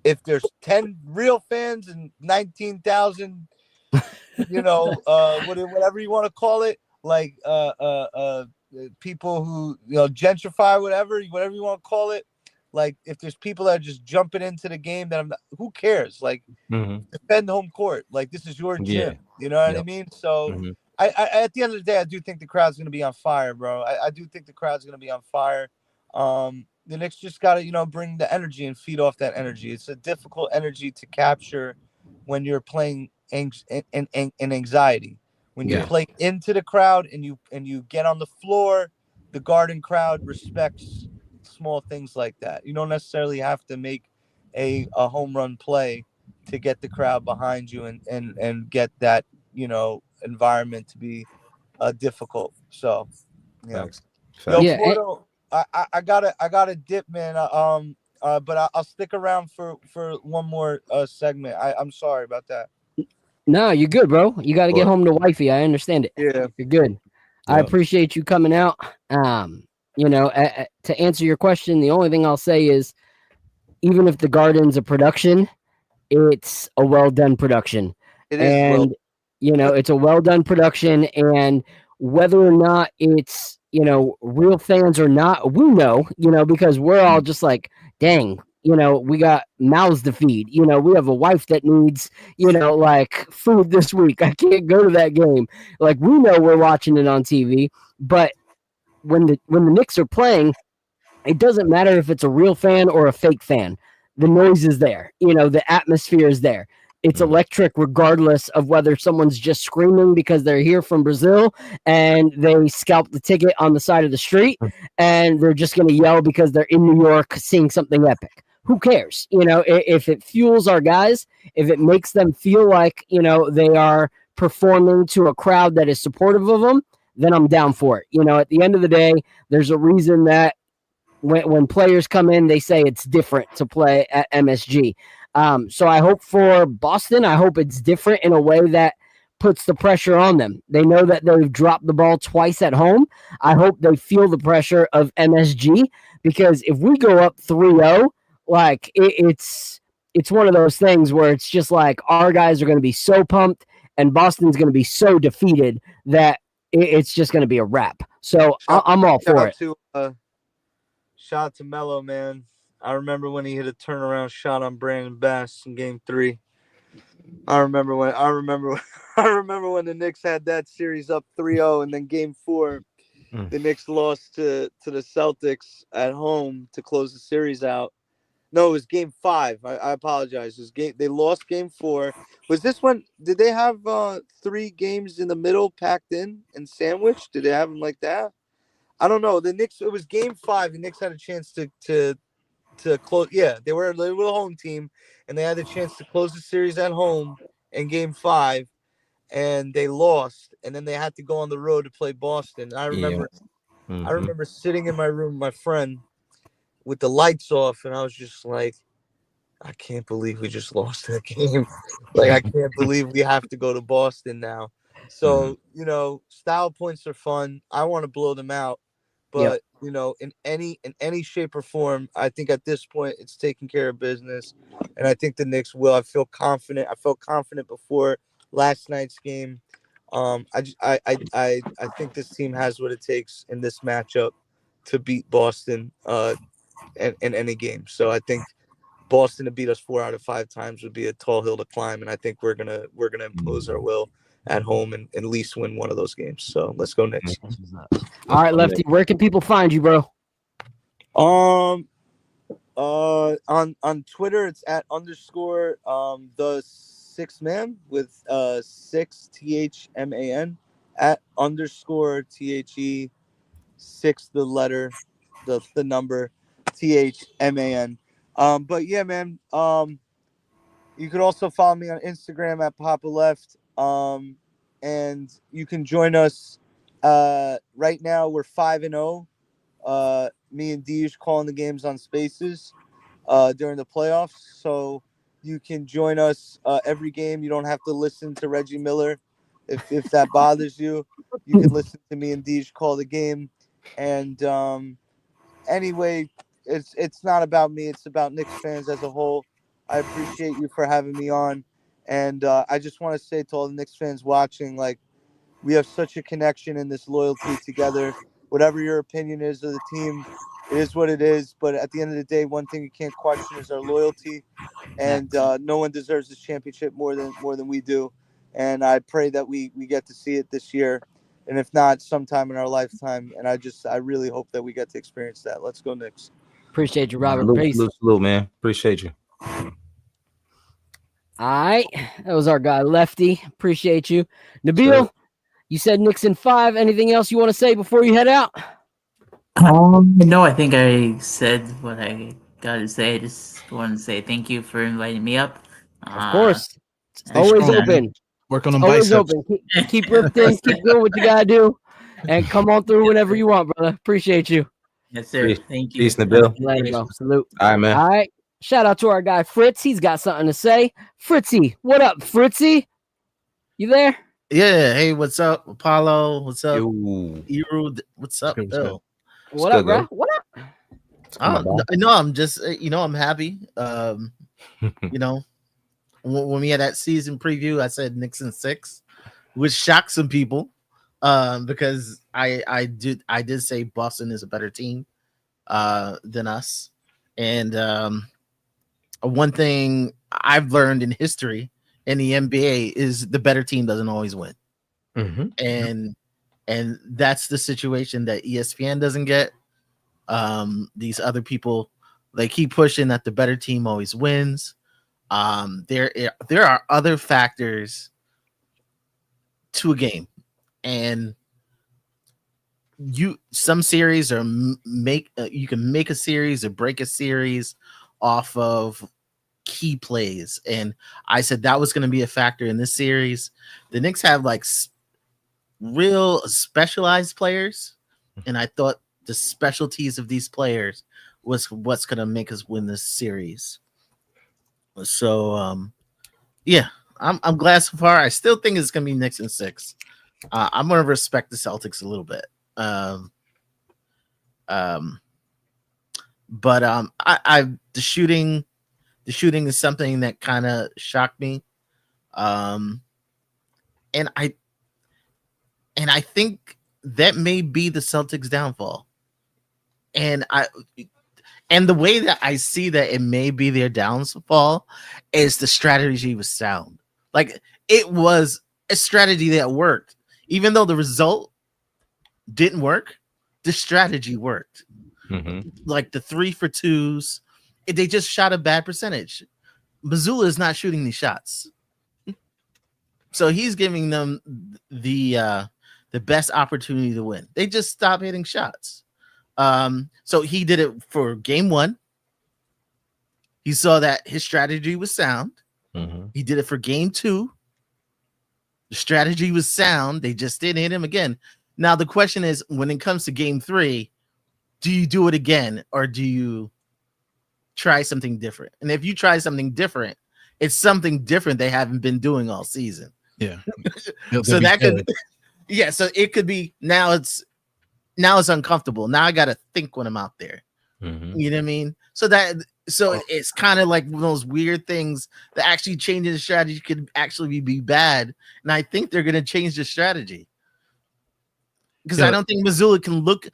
If there's 10 real fans and 19,000, whatever you want to call it, like people who gentrify, whatever you want to call it. Like if there's people that are just jumping into the game, that who cares? Like defend home court. Like this is your gym. You know what I mean? So I at the end of the day, I do think the crowd's gonna be on fire, bro. I do think the crowd's gonna be on fire. The Knicks just gotta, bring the energy and feed off that energy. It's a difficult energy to capture when you're playing in anxiety. When you play into the crowd and you get on the floor, the Garden crowd respects small things like that. You don't necessarily have to make a home run play to get the crowd behind you and get that environment to be difficult. So Thanks. Yo, Yeah, Porto, I gotta dip, man. But I'll stick around for one more segment. I'm sorry about that. No, you're good, bro. You got to get home to wifey. I understand it. Yeah. You're good. I Yep. appreciate you coming out. To answer your question, the only thing I'll say is, even if the Garden's a production, it's a well done production. It is well. And it's a well done production, and whether or not it's real fans or not, we know, because we're all just like, dang, we got mouths to feed. We have a wife that needs, like food this week. I can't go to that game. Like, we know we're watching it on TV, but when the Knicks are playing, it doesn't matter if it's a real fan or a fake fan. The noise is there. The atmosphere is there. It's electric regardless of whether someone's just screaming because they're here from Brazil and they scalped the ticket on the side of the street and they're just going to yell because they're in New York seeing something epic. Who cares? If it fuels our guys, if it makes them feel like, they are performing to a crowd that is supportive of them, then I'm down for it. At the end of the day, there's a reason that when players come in, they say it's different to play at MSG. So I hope for Boston, I hope it's different in a way that puts the pressure on them. They know that they've dropped the ball twice at home. I hope they feel the pressure of MSG, because if we go up 3-0, like it's one of those things where it's just like our guys are going to be so pumped and Boston's going to be so defeated that it's just going to be a wrap. So I'm all for it. Shout out to Melo, man. I remember when he hit a turnaround shot on Brandon Bass in Game 3. I remember when the Knicks had that series up 3-0, and then Game 4, the Knicks lost to the Celtics at home to close the series out. No, it was Game 5. I apologize. They lost Game 4. Was this one? Did they have 3 games in the middle packed in and sandwiched? Did they have them like that? I don't know. The Knicks. It was Game 5. The Knicks had a chance to close. Yeah, they were a little home team, and they had a chance to close the series at home in Game 5, and they lost. And then they had to go on the road to play Boston. I remember sitting in my room with my friend with the lights off, and I was just like, I can't believe we just lost that game. Like, I can't believe we have to go to Boston now. So, style points are fun. I want to blow them out. But, in any shape or form, I think at this point it's taking care of business. And I think the Knicks will. I feel confident. I felt confident before last night's game. I think this team has what it takes in this matchup to beat Boston in any game. So I think Boston to beat us 4 out of 5 times would be a tall hill to climb. And I think we're gonna impose our will at home and at least win one of those games. So let's go Knicks. All right, Lefty, where can people find you, bro? On Twitter, it's at _ the 6th man with 6 THMAN at _ THE 6 the letter the number THMAN. But yeah, man. You could also follow me on Instagram at Papa Left. And you can join us. Right now we're 5-0. Me and Deej calling the games on Spaces during the playoffs. So you can join us every game. You don't have to listen to Reggie Miller if that bothers you. You can listen to me and Deej call the game. And anyway, it's not about me. It's about Knicks fans as a whole. I appreciate you for having me on, and I just want to say to all the Knicks fans watching, like, we have such a connection in this loyalty together. Whatever your opinion is of the team, it is what it is. But at the end of the day, one thing you can't question is our loyalty, and no one deserves this championship more than we do. And I pray that we get to see it this year, and if not, sometime in our lifetime. And I really hope that we get to experience that. Let's go Knicks. Appreciate you, Robert. Salute, Peace. salute, salute, man. Appreciate you. All right, that was our guy Lefty. Appreciate you, Nabil. Sure. You said Knicks in 5. Anything else you want to say before you head out? No, I think I said what I got to say. I just want to say thank you for inviting me up. Of course, it's Stay always strong, man. open. Work on them Always biceps. open. Keep lifting. Keep doing what you gotta do, and come on through whenever you want, brother. Appreciate you. Yes, sir. Peace. Thank you. Peace, Nabil. Later, bro. Salute. All right, man. All right. Shout out to our guy Fritz. He's got something to say. Fritzy, what up, Fritzy? You there? Yeah. Hey, what's up, Apollo? What's up, Yo. Eru? What's up, Good, Bill? What good, up, bro? bro. What up? No, I'm just, I'm happy. You know, when we had that season preview, I said Knicks in 6, which shocked some people, because I did say Boston is a better team than us, and one thing I've learned in history in the NBA is the better team doesn't always win. Mhm. And that's the situation that ESPN doesn't get. These other people, they keep pushing that the better team always wins. There are other factors to a game, and some series are you can make a series or break a series off of key plays, and I said that was going to be a factor in this series. The Knicks have like real specialized players, and I thought the specialties of these players was what's going to make us win this series. So yeah, I'm glad so far. I still think it's going to be Knicks in 6. I'm going to respect the Celtics a little bit. But the shooting is something that kind of shocked me. And I think that may be the Celtics' downfall. And the way that I see that it may be their downfall is the strategy was sound. Like, it was a strategy that worked. Even though the result didn't work, the strategy worked. Mhm. Like the 3 for 2s, they just shot a bad percentage. Mazzulla is not shooting these shots. So he's giving them the best opportunity to win. They just stop hitting shots. So he did it for game 1. He saw that his strategy was sound. Mhm. He did it for game 2. The strategy was sound. They just didn't hit him again. Now the question is, when it comes to game 3, do you do it again or do you try something different? And if you try something different, it's something different they haven't been doing all season. Yeah. So that could, yeah. So it could be now it's uncomfortable. Now I got to think when I'm out there. Mhm. You know what I mean? So it's kind of like one of those weird things that actually changing the strategy could actually be bad. And I think they're going to change the strategy because I don't think Mazzulla can look.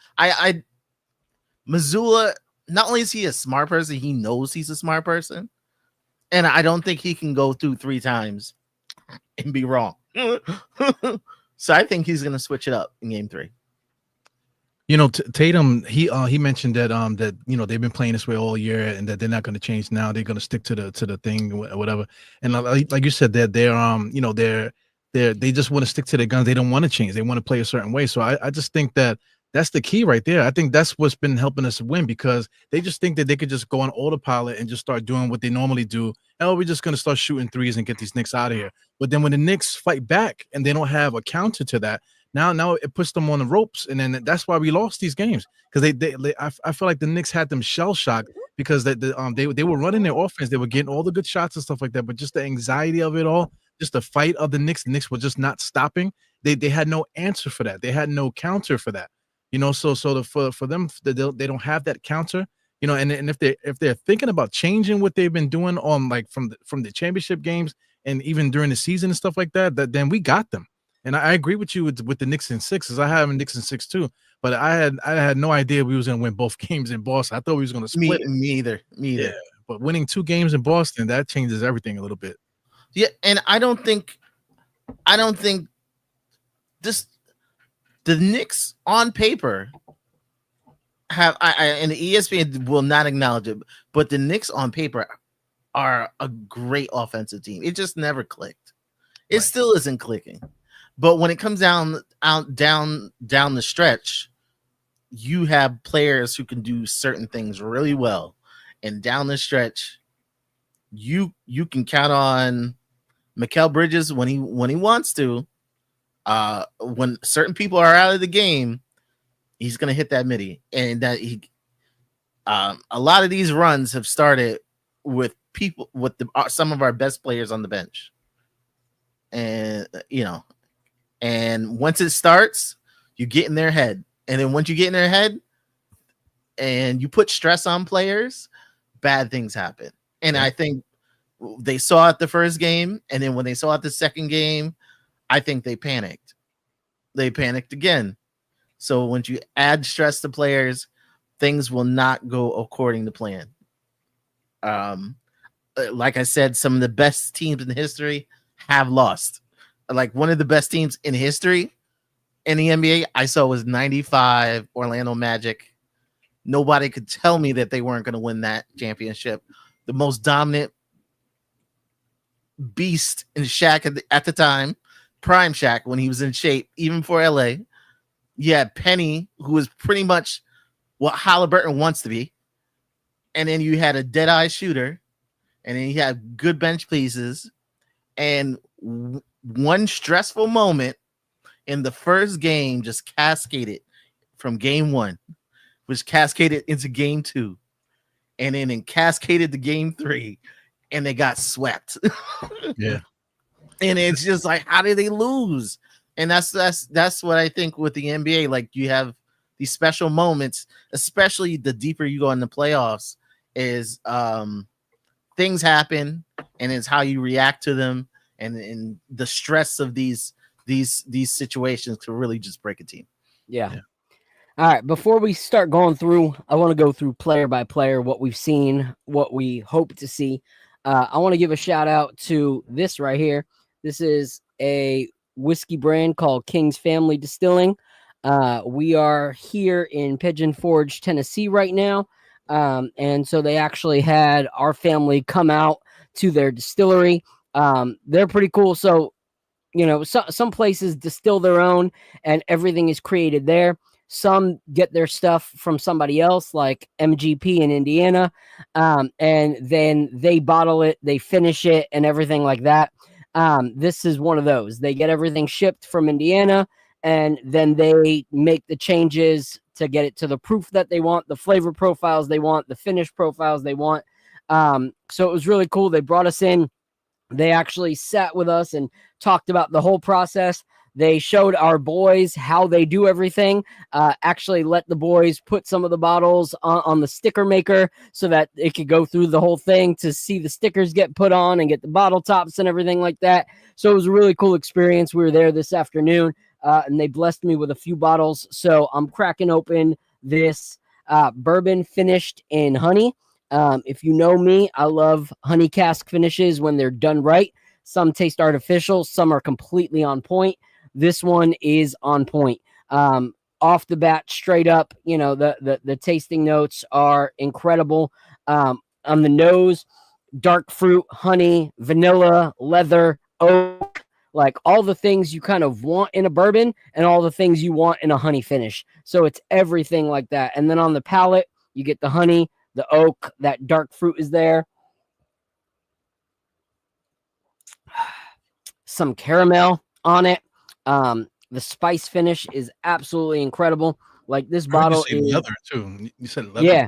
Mazzulla, not only is he a smart person, he knows he's a smart person. And I don't think he can go through 3 times and be wrong. So I think he's going to switch it up in game 3. You know, Tatum, he mentioned that that they've been playing this way all year and that they're not going to change now. They're going to stick to the thing or whatever. And like you said, that they just want to stick to their guns. They don't want to change. They want to play a certain way. So I just think that that's the key right there. I think that's what's been helping us win, because they just think that they could just go on autopilot and just start doing what they normally do. Oh, we're just going to start shooting threes and get these Knicks out of here. But then when the Knicks fight back and they don't have a counter to that, now it puts them on the ropes, and then that's why we lost these games, because I feel like the Knicks had them shell shocked because they were running their offense, they were getting all the good shots and stuff like that, but just the anxiety of it all, just the fight of the Knicks were just not stopping. They had no answer for that. They had no counter for that. For them, they don't have that counter, and if they're thinking about changing what they've been doing on like from the championship games and even during the season and stuff like that, then we got them. And I agree with you with the Knicks in 6, as I have in Knicks in 6 too. But I had no idea we was gonna win both games in Boston. I thought we was gonna split it. Me either. Yeah, but winning 2 games in Boston, that changes everything a little bit. Yeah, and I don't think this the Knicks on paper have and the ESPN will not acknowledge it, but the Knicks on paper are a great offensive team. It just never clicked. It still isn't clicking. But when it comes down the stretch, you have players who can do certain things really well, and down the stretch, you can count on Mikal Bridges when he wants to. When certain people are out of the game, he's gonna hit that midi, and that he. A lot of these runs have started with some of our best players on the bench, and and once it starts, you get in their head, and then once you get in their head, and you put stress on players, bad things happen. And I think they saw it the first game, and then when they saw it the second game, I think they panicked. They panicked again. So once you add stress to players, things will not go according to plan. Like I said, some of the best teams in history have lost. Like one of the best teams in history in the NBA I saw was 95 Orlando Magic. Nobody could tell me that they weren't going to win that championship. The most dominant beast in Shaq at the time, prime Shaq when he was in shape, even for LA. You had Penny, who was pretty much what Halliburton wants to be. And then you had a dead-eye shooter. And then you had good bench pieces. And one stressful moment in the first game just cascaded from game 1, which cascaded into game 2. And then cascaded to game 3. And they got swept. Yeah. And it's just like, how did they lose? And that's what I think with the NBA. Like, you have these special moments, especially the deeper you go in the playoffs, is things happen, and it's how you react to them, and the stress of these situations to really just break a team. Yeah. All right. Before we start going through, I want to go through player by player, what we've seen, what we hope to see. I want to give a shout out to this right here. This is a whiskey brand called King's Family Distilling. We are here in Pigeon Forge, Tennessee right now. And so they actually had our family come out to their distillery. They're pretty cool. So, some places distill their own and everything is created there. Some get their stuff from somebody else, like MGP in Indiana, and then they bottle it, they finish it, and everything like that. This is one of those. They get everything shipped from Indiana, and then they make the changes to get it to the proof that they want, the flavor profiles they want, the finish profiles they want. So it was really cool. They brought us in. They actually sat with us and talked about the whole process. They showed our boys how they do everything, actually let the boys put some of the bottles on the sticker maker so that it could go through the whole thing to see the stickers get put on and get the bottle tops and everything like that. So it was a really cool experience. We were there this afternoon, and they blessed me with a few bottles. So I'm cracking open this bourbon finished in honey. If you know me, I love honey cask finishes when they're done right. Some taste artificial, some are completely on point. This one is on point. Off the bat, straight up, the tasting notes are incredible. On the nose, dark fruit, honey, vanilla, leather, oak, like all the things you kind of want in a bourbon and all the things you want in a honey finish. So it's everything like that. And then on the palate, you get the honey, the oak, that dark fruit is there. Some caramel on it. The spice finish is absolutely incredible. Like this bottle is leather too. You said leather. Yeah,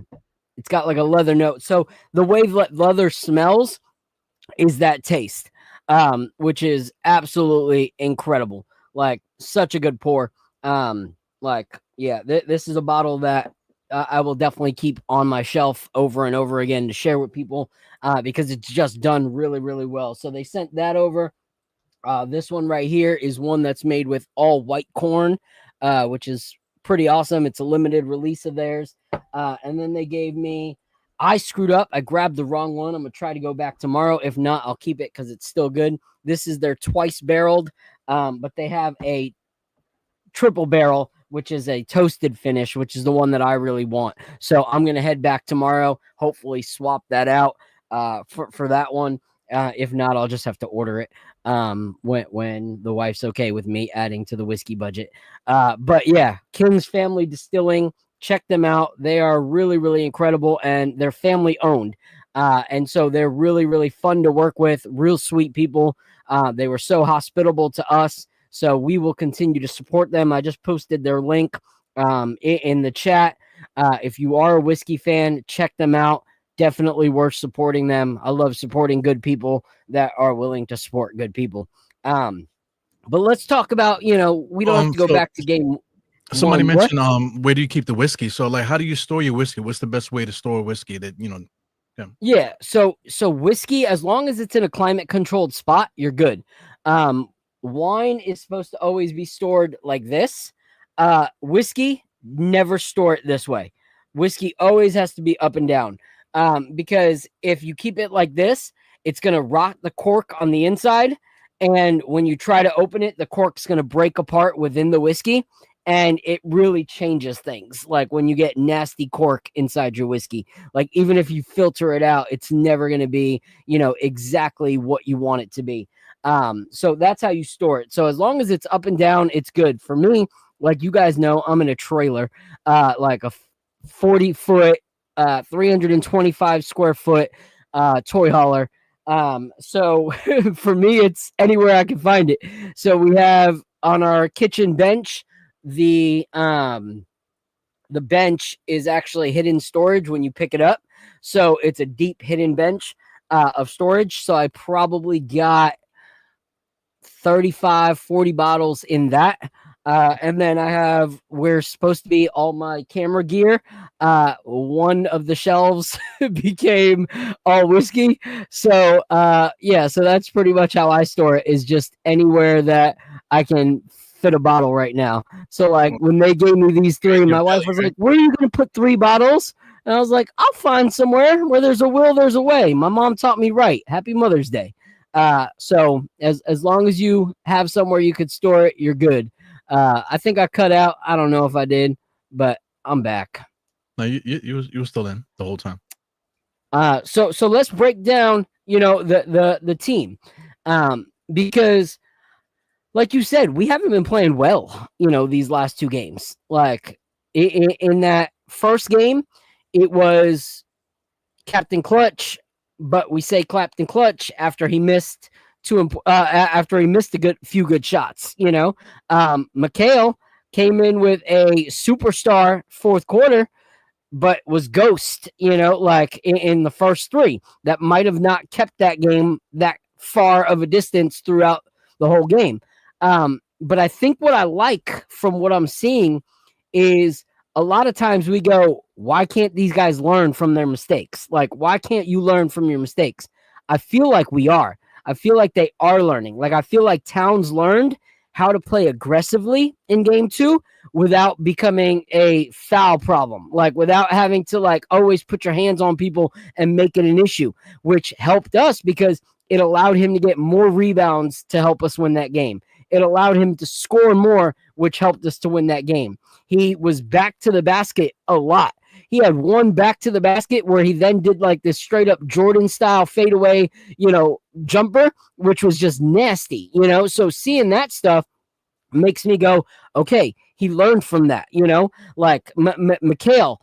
it's got like a leather note. So the way leather smells is that taste, which is absolutely incredible. Like such a good pour. Like Yeah, this is a bottle that I will definitely keep on my shelf over and over again to share with people because it's just done really, really well. So they sent that over. This one right here is one that's made with all white corn, which is pretty awesome. It's a limited release of theirs. And then they gave me, I screwed up. I grabbed the wrong one. I'm going to try to go back tomorrow. If not, I'll keep it because it's still good. This is their twice barreled, but they have a triple barrel, which is a toasted finish, which is the one that I really want. So I'm going to head back tomorrow, hopefully swap that out for that one. If not, I'll just have to order it when the wife's okay with me adding to the whiskey budget. But yeah, King's Family Distilling, check them out. They are really, really incredible, and they're family owned. And so they're really, really fun to work with, real sweet people. They were so hospitable to us. So we will continue to support them. I just posted their link in the chat. If you are a whiskey fan, check them out. Definitely worth supporting them. I love supporting good people that are willing to support good people. But let's talk about, we don't have to go back to game. Somebody mentioned where do you keep the whiskey? So like, how do you store your whiskey? What's the best way to store whiskey that Yeah. So whiskey, as long as it's in a climate controlled spot, you're good. Wine is supposed to always be stored like this. Whiskey, never store it this way. Whiskey always has to be up and down. Because if you keep it like this, it's going to rot the cork on the inside. And when you try to open it, the cork's going to break apart within the whiskey. And it really changes things. Like when you get nasty cork inside your whiskey, like even if you filter it out, it's never going to be, exactly what you want it to be. So that's how you store it. So as long as it's up and down, it's good. For me, like you guys know, I'm in a trailer, like a 40-foot, 325 square foot toy hauler. So for me, it's anywhere I can find it. So we have on our kitchen bench, the bench is actually hidden storage when you pick it up. So it's a deep hidden bench of storage. So I probably got 35, 40 bottles in that. And then I have where supposed to be all my camera gear. One of the shelves became all whiskey. So so that's pretty much how I store it, is just anywhere that I can fit a bottle right now. So like when they gave me these three, my wife was like, where are you going to put 3 bottles? And I was like, I'll find somewhere. Where there's a will, there's a way. My mom taught me right. Happy Mother's Day. So as long as you have somewhere you could store it, you're good. I think I cut out. I don't know if I did, but I'm back. No, you were still in the whole time. So let's break down, the team, because like you said, we haven't been playing well, these last 2 games. Like in that first game, it was Captain Clutch, but we say Captain Clutch after he missed a few good shots. Mikhail came in with a superstar fourth quarter, but was ghost, like in the first 3 that might have not kept that game that far of a distance throughout the whole game. But I think what I like from what I'm seeing is a lot of times we go, why can't these guys learn from their mistakes? Like, why can't you learn from your mistakes? I feel like we are. I feel like they are learning. Like, I feel like Towns learned how to play aggressively in game 2 without becoming a foul problem, like without having to like always put your hands on people and make it an issue, which helped us because it allowed him to get more rebounds to help us win that game. It allowed him to score more, which helped us to win that game. He was back to the basket a lot. He had one back to the basket where he then did like this straight up Jordan style fadeaway, jumper, which was just nasty, So seeing that stuff makes me go, okay, he learned from that, like Mikhail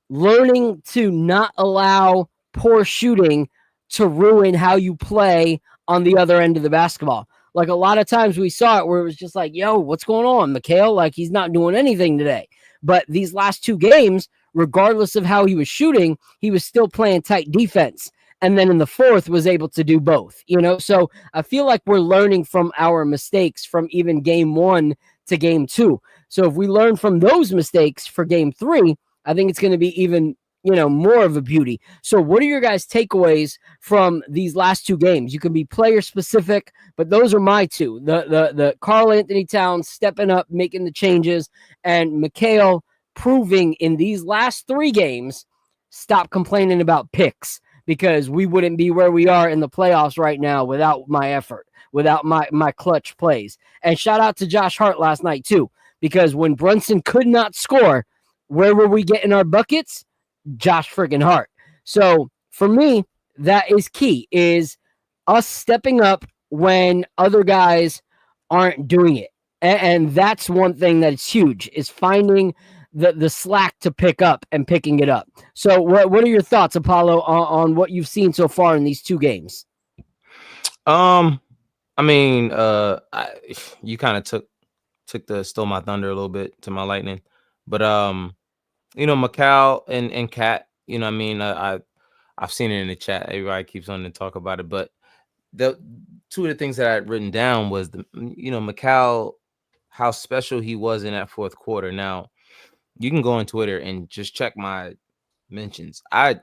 learning to not allow poor shooting to ruin how you play on the other end of the basketball. Like a lot of times we saw it where it was just like, yo, what's going on, Mikhail? Like he's not doing anything today. But these last 2 games, regardless of how he was shooting, he was still playing tight defense. and then in the fourth was able to do both. So I feel like we're learning from our mistakes from even game 1 to game 2. So if we learn from those mistakes for game 3, I think it's going to be even more of a beauty. So what are your guys' takeaways from these last 2 games? You can be player specific, but those are my 2. The Karl Anthony Towns stepping up, making the changes, and Mikal proving in these last 3 games, stop complaining about picks, because we wouldn't be where we are in the playoffs right now without my effort, without my clutch plays. And shout out to Josh Hart last night too, because when Brunson could not score, where were we getting our buckets? Josh friggin' Hart. So for me, that is key, is us stepping up when other guys aren't doing it. And that's one thing that is huge, is finding the slack to pick up and picking it up. So what are your thoughts, Apollo, on what you've seen so far in these 2 games? I mean, you kind of stole my thunder a little bit to my lightning, but Mikal and Cat, I mean, I've seen it in the chat. Everybody keeps on to talk about it, but the 2 of the things that I had written down was Mikal, how special he was in that fourth quarter. Now, you can go on Twitter and just check my mentions. I,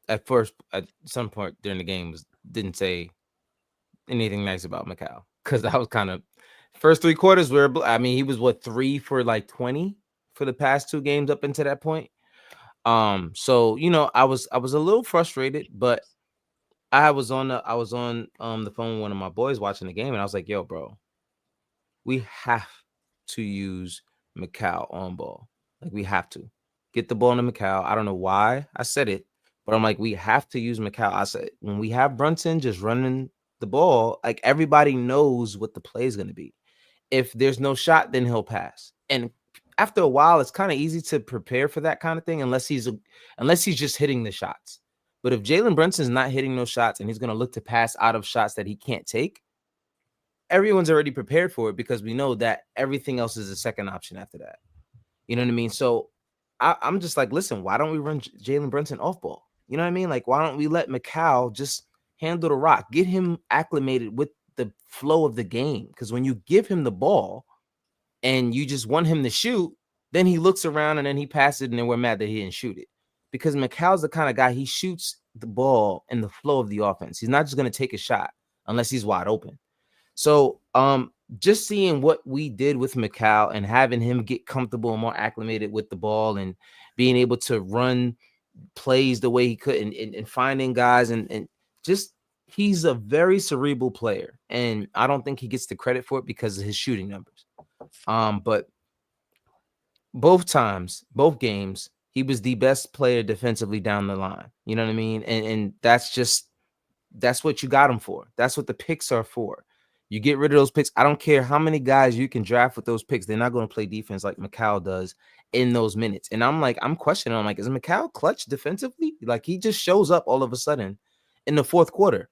at first, at some point during the game, didn't say anything nice about Mikal, because I was kind of first 3 quarters were. I mean, he was 3 for like 20 for the past 2 games up into that point. So I was a little frustrated, but I was on the phone with one of my boys watching the game, and I was like, "Yo, bro, we have to use Mikal on ball. Like, we have to get the ball to Mikal." I don't know why I said it, but I'm like, we have to use Mikal. I said, when we have Brunson just running the ball, like, everybody knows what the play is going to be. If there's no shot, then he'll pass. And after a while, it's kind of easy to prepare for that kind of thing, unless he's just hitting the shots. But if Jalen Brunson's not hitting those shots and he's going to look to pass out of shots that he can't take, everyone's already prepared for it, because we know that everything else is a second option after that. You know what I mean? So I'm just like, listen, why don't we run Jalen Brunson off ball? You know what I mean? Like, why don't we let Mikal just handle the rock, get him acclimated with the flow of the game? Because when you give him the ball and you just want him to shoot, then he looks around and then he passes it, and then we're mad that he didn't shoot it. Because Mikal's the kind of guy, he shoots the ball in the flow of the offense. He's not just going to take a shot unless he's wide open. So just seeing what we did with Mikal and having him get comfortable and more acclimated with the ball and being able to run plays the way he could and finding guys and just, he's a very cerebral player. And I don't think he gets the credit for it because of his shooting numbers. But both games, he was the best player defensively down the line. You know what I mean? And that's what you got him for. That's what the picks are for. You get rid of those picks. I don't care how many guys you can draft with those picks. They're not going to play defense like Mikal does in those minutes. And I'm questioning. I'm like, is Mikal clutch defensively? Like, he just shows up all of a sudden in the fourth quarter.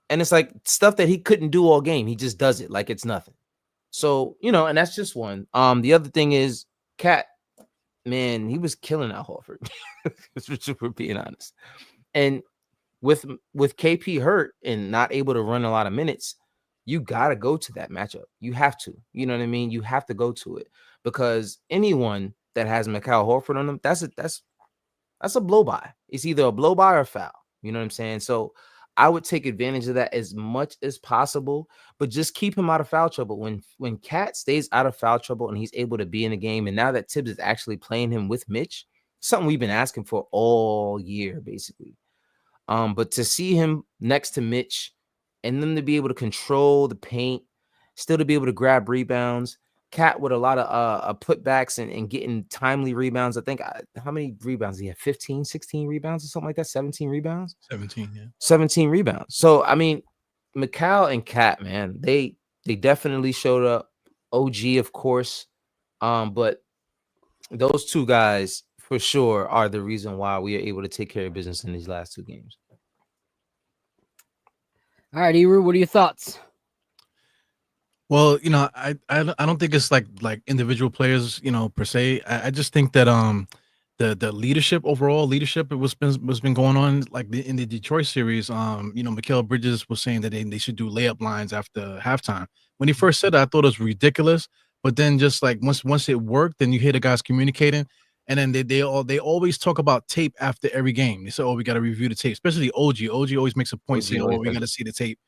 And it's like stuff that he couldn't do all game. He just does it like it's nothing. So, and that's just one. The other thing is Cat, man, he was killing Al Horford. If we're being honest. And with KP hurt and not able to run a lot of minutes, you got to go to that matchup. You have to. You know what I mean? You have to go to it, because anyone that has Mikal Horford on them, that's a blow by. It's either a blow by or a foul. You know what I'm saying? So I would take advantage of that as much as possible, but just keep him out of foul trouble. When Cat stays out of foul trouble and he's able to be in the game, and now that Tibbs is actually playing him with Mitch, something we've been asking for all year, basically. But to see him next to Mitch and them to be able to control the paint, still to be able to grab rebounds, Cat with a lot of putbacks and getting timely rebounds. I think, how many rebounds did he have? 15, 16 rebounds or something like that? 17 rebounds? 17, yeah. 17 rebounds. So, I mean, Mikal and Cat, man, they definitely showed up. OG, of course. But those 2 guys, for sure, are the reason why we are able to take care of business in these last 2 games. All right, Eru, what are your thoughts? Well, I don't think it's like individual players, per se. I just think that the leadership, overall leadership, what's been going on, like in the Detroit series. Mikal Bridges was saying that they should do layup lines after halftime. When he first said that, I thought it was ridiculous. But then just like once it worked, then you hear the guys communicating, and then they always talk about tape after every game. They say, "Oh, we got to review the tape," especially OG. OG always makes a point saying, "Oh, we got to see the tape."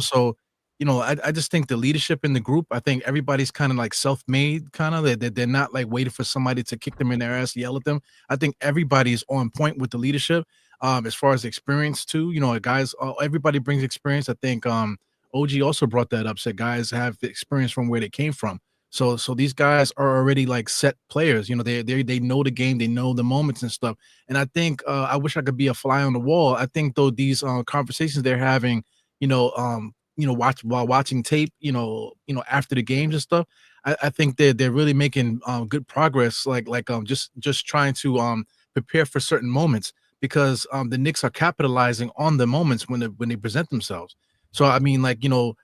So I just think the leadership in the group, I think everybody's kind of like self-made, kind of that they're not like waiting for somebody to kick them in their ass, yell at them. I think everybody's on point with the leadership. As far as experience too, guys, everybody brings experience. I think OG also brought that up, said guys have the experience from where they came from. So these guys are already like set players. They know the game, they know the moments and stuff. And I think I wish I could be a fly on the wall. I think though these conversations they're having, while watching tape, after the games and stuff, I think they're really making good progress. Just trying to prepare for certain moments, because the Knicks are capitalizing on the moments when they present themselves. So I mean, we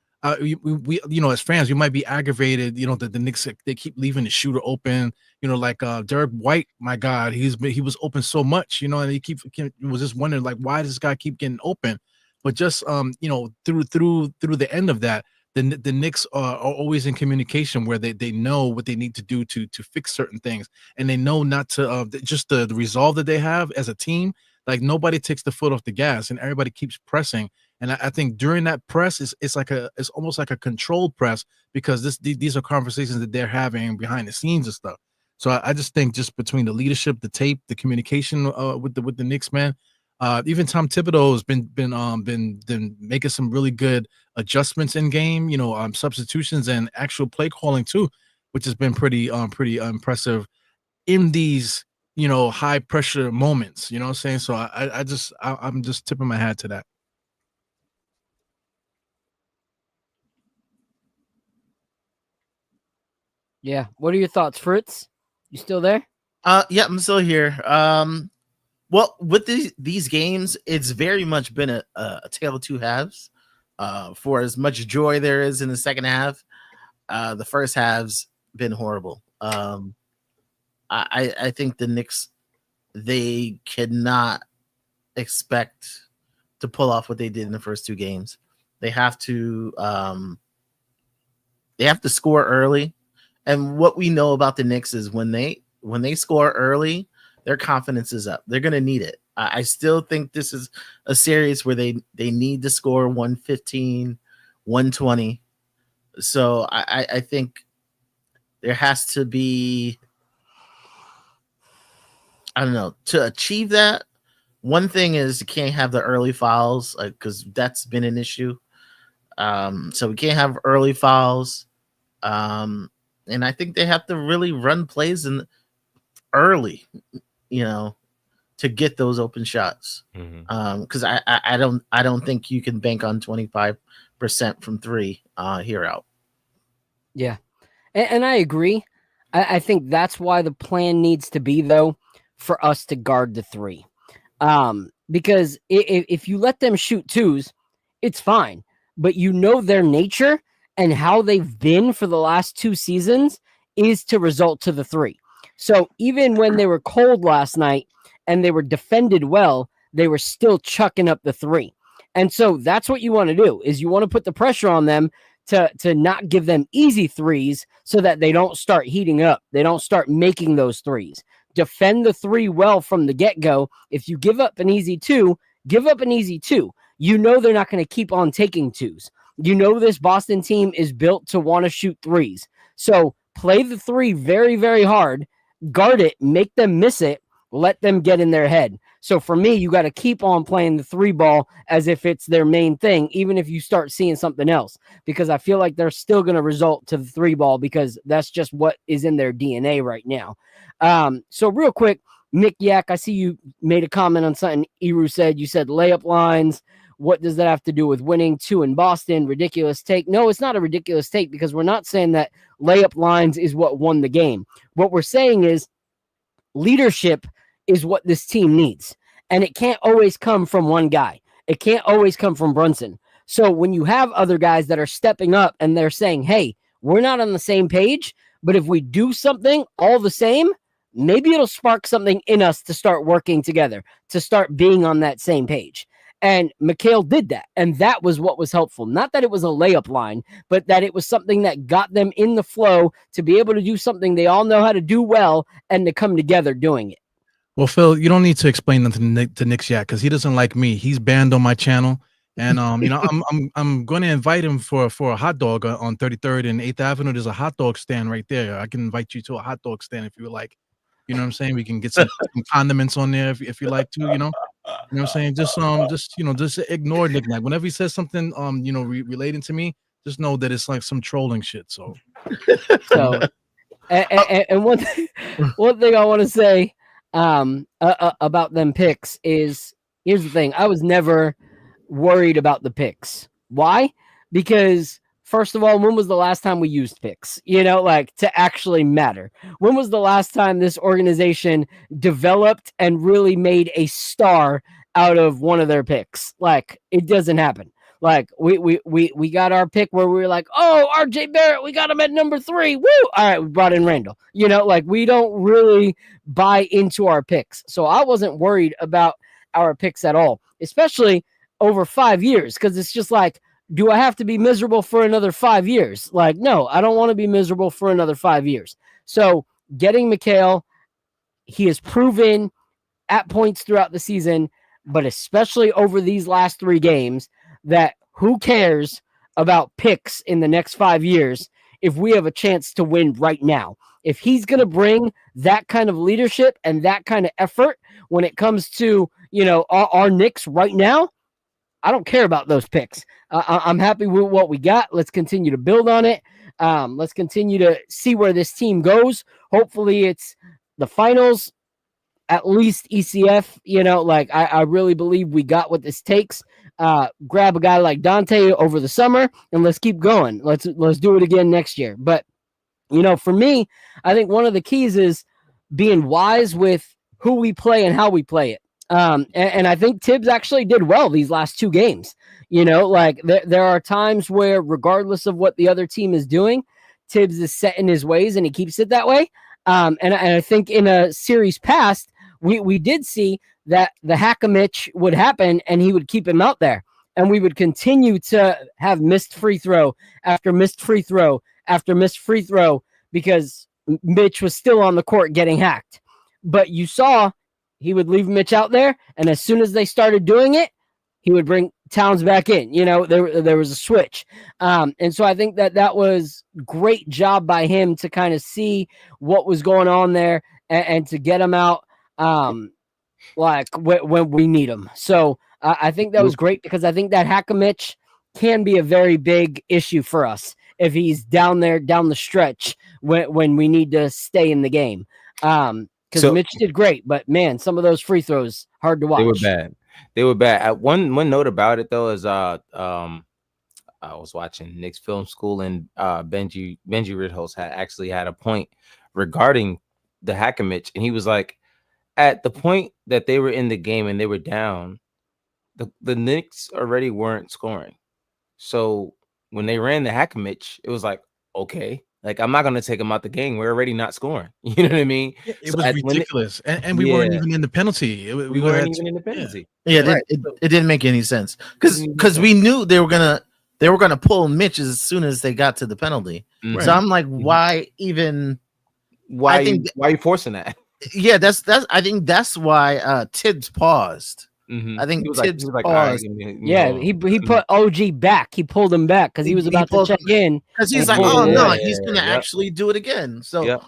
as fans, we might be aggravated, that the Knicks, they keep leaving the shooter open, Derek White, my God, he was open so much, and he was just wondering, like, why does this guy keep getting open? But just through the end of that, the Knicks are always in communication, where they know what they need to do to fix certain things, and they know not to just the resolve that they have as a team. Like, nobody takes the foot off the gas, and everybody keeps pressing. And I think during that press, it's almost like a controlled press, because these are conversations that they're having behind the scenes and stuff. So I just think, just between the leadership, the tape, the communication with the Knicks, man. Even Tom Thibodeau has been making some really good adjustments in game, substitutions and actual play calling too, which has been pretty impressive in these high pressure moments. You know what I'm saying? So I'm just tipping my hat to that. Yeah. What are your thoughts, Fritz? You still there? Yeah, I'm still here. Well, with these games, it's very much been a tale of two halves. For as much joy there is in the second half, the first half's been horrible. I think the Knicks, they cannot expect to pull off what they did in the first two games. They have to score early. And what we know about the Knicks is when they score early, their confidence is up. They're going to need it. I still think this is a series where they need to score 115, 120. So I think there has to be, I don't know, to achieve that. One thing is you can't have the early fouls, because that's been an issue. So we can't have early fouls. And I think they have to really run plays early, to get those open shots. Because I don't think you can bank on 25% from three here out. Yeah, and I agree. I think that's why the plan needs to be, though, for us to guard the three. Because if you let them shoot twos, it's fine. But their nature and how they've been for the last two seasons is to result to the three. So even when they were cold last night and they were defended well, they were still chucking up the three. And so that's what you want to do, is you want to put the pressure on them to not give them easy threes, so that they don't start heating up. They don't start making those threes. Defend the three well from the get-go. If you give up an easy two, give up an easy two. They're not going to keep on taking twos. This Boston team is built to want to shoot threes. So play the three very, very hard, guard it, make them miss it, let them get in their head. So for me, you got to keep on playing the three ball as if it's their main thing, even if you start seeing something else, because I feel like they're still going to result to the three ball, because that's just what is in their DNA right now. So real quick, Mick Yak, I see you made a comment on something Eru said. You said layup lines. What does that have to do with winning 2 in Boston? Ridiculous take. No, it's not a ridiculous take, because we're not saying that layup lines is what won the game. What we're saying is leadership is what this team needs. And it can't always come from one guy. It can't always come from Brunson. So when you have other guys that are stepping up and they're saying, hey, we're not on the same page, but if we do something all the same, maybe it'll spark something in us to start working together, to start being on that same page. And Mikhail did that. And that was what was helpful. Not that it was a layup line, but that it was something that got them in the flow to be able to do something they all know how to do well and to come together doing it. Well, Phil, you don't need to explain nothing to Knicks yet because he doesn't like me. He's banned on my channel. And I'm going to invite him for a hot dog on 33rd and 8th Avenue. There's a hot dog stand right there. I can invite you to a hot dog stand if you would like. You know what I'm saying? We can get some condiments on there if you like to, You know what I'm saying? Just ignore Nick Nack. Whenever he says something relating to me, just know that it's like some trolling shit. So and one thing I want to say about them picks is, here's the thing. I was never worried about the picks. Why? Because first of all, when was the last time we used picks? To actually matter. When was the last time this organization developed and really made a star out of one of their picks? It doesn't happen. We got our pick where we were like, oh, RJ Barrett, we got him at number 3. Woo! All right, we brought in Randall. We don't really buy into our picks. So I wasn't worried about our picks at all, especially over 5 years, because it's just like, do I have to be miserable for another 5 years? No, I don't want to be miserable for another 5 years. So getting Mikhail, he has proven at points throughout the season, but especially over these last 3 games, that who cares about picks in the next 5 years if we have a chance to win right now. If he's going to bring that kind of leadership and that kind of effort when it comes to, our Knicks right now, I don't care about those picks. I'm happy with what we got. Let's continue to build on it. Let's continue to see where this team goes. Hopefully it's the finals, at least ECF. I really believe we got what this takes. Grab a guy like Dante over the summer and let's keep going. Let's do it again next year. But, for me, I think one of the keys is being wise with who we play and how we play it. And I think Tibbs actually did well these last 2 games. There are times where, regardless of what the other team is doing, Tibbs is set in his ways and he keeps it that way. And I think in a series past, we did see that the hack-a-mitch would happen and he would keep him out there. And we would continue to have missed free throw after missed free throw after missed free throw because Mitch was still on the court getting hacked. But you saw he would leave Mitch out there, and as soon as they started doing it, he would bring Towns back in. There was a switch. And so I think that was great job by him to kind of see what was going on there and to get him out when we need him. So I think that was great because I think that Hack-a-Mitch can be a very big issue for us if he's down there, down the stretch when we need to stay in the game. Because Mitch did great, but man, some of those free throws hard to watch. They were bad. One note about it though is I was watching Knicks Film School and Benji Ritholtz had a point regarding the Hack-a-Mitch, and he was like, at the point that they were in the game and they were down, the Knicks already weren't scoring. So when they ran the Hack-a-Mitch, it was like, okay. I'm not going to take them out the game. We're already not scoring. You know what I mean? It was ridiculous. And we weren't even in the penalty. We weren't even in the penalty. Yeah, right. It didn't make any sense. Because we knew they were gonna pull Mitch as soon as they got to the penalty. Mm-hmm. So I'm like, why even? Why are you forcing that? Yeah, that's. I think that's why Tibbs paused. Mm-hmm. I think Tibbs paused. He put OG back. He pulled him back because he was about to check in. Because he's like, oh no, he's gonna actually do it again. So like,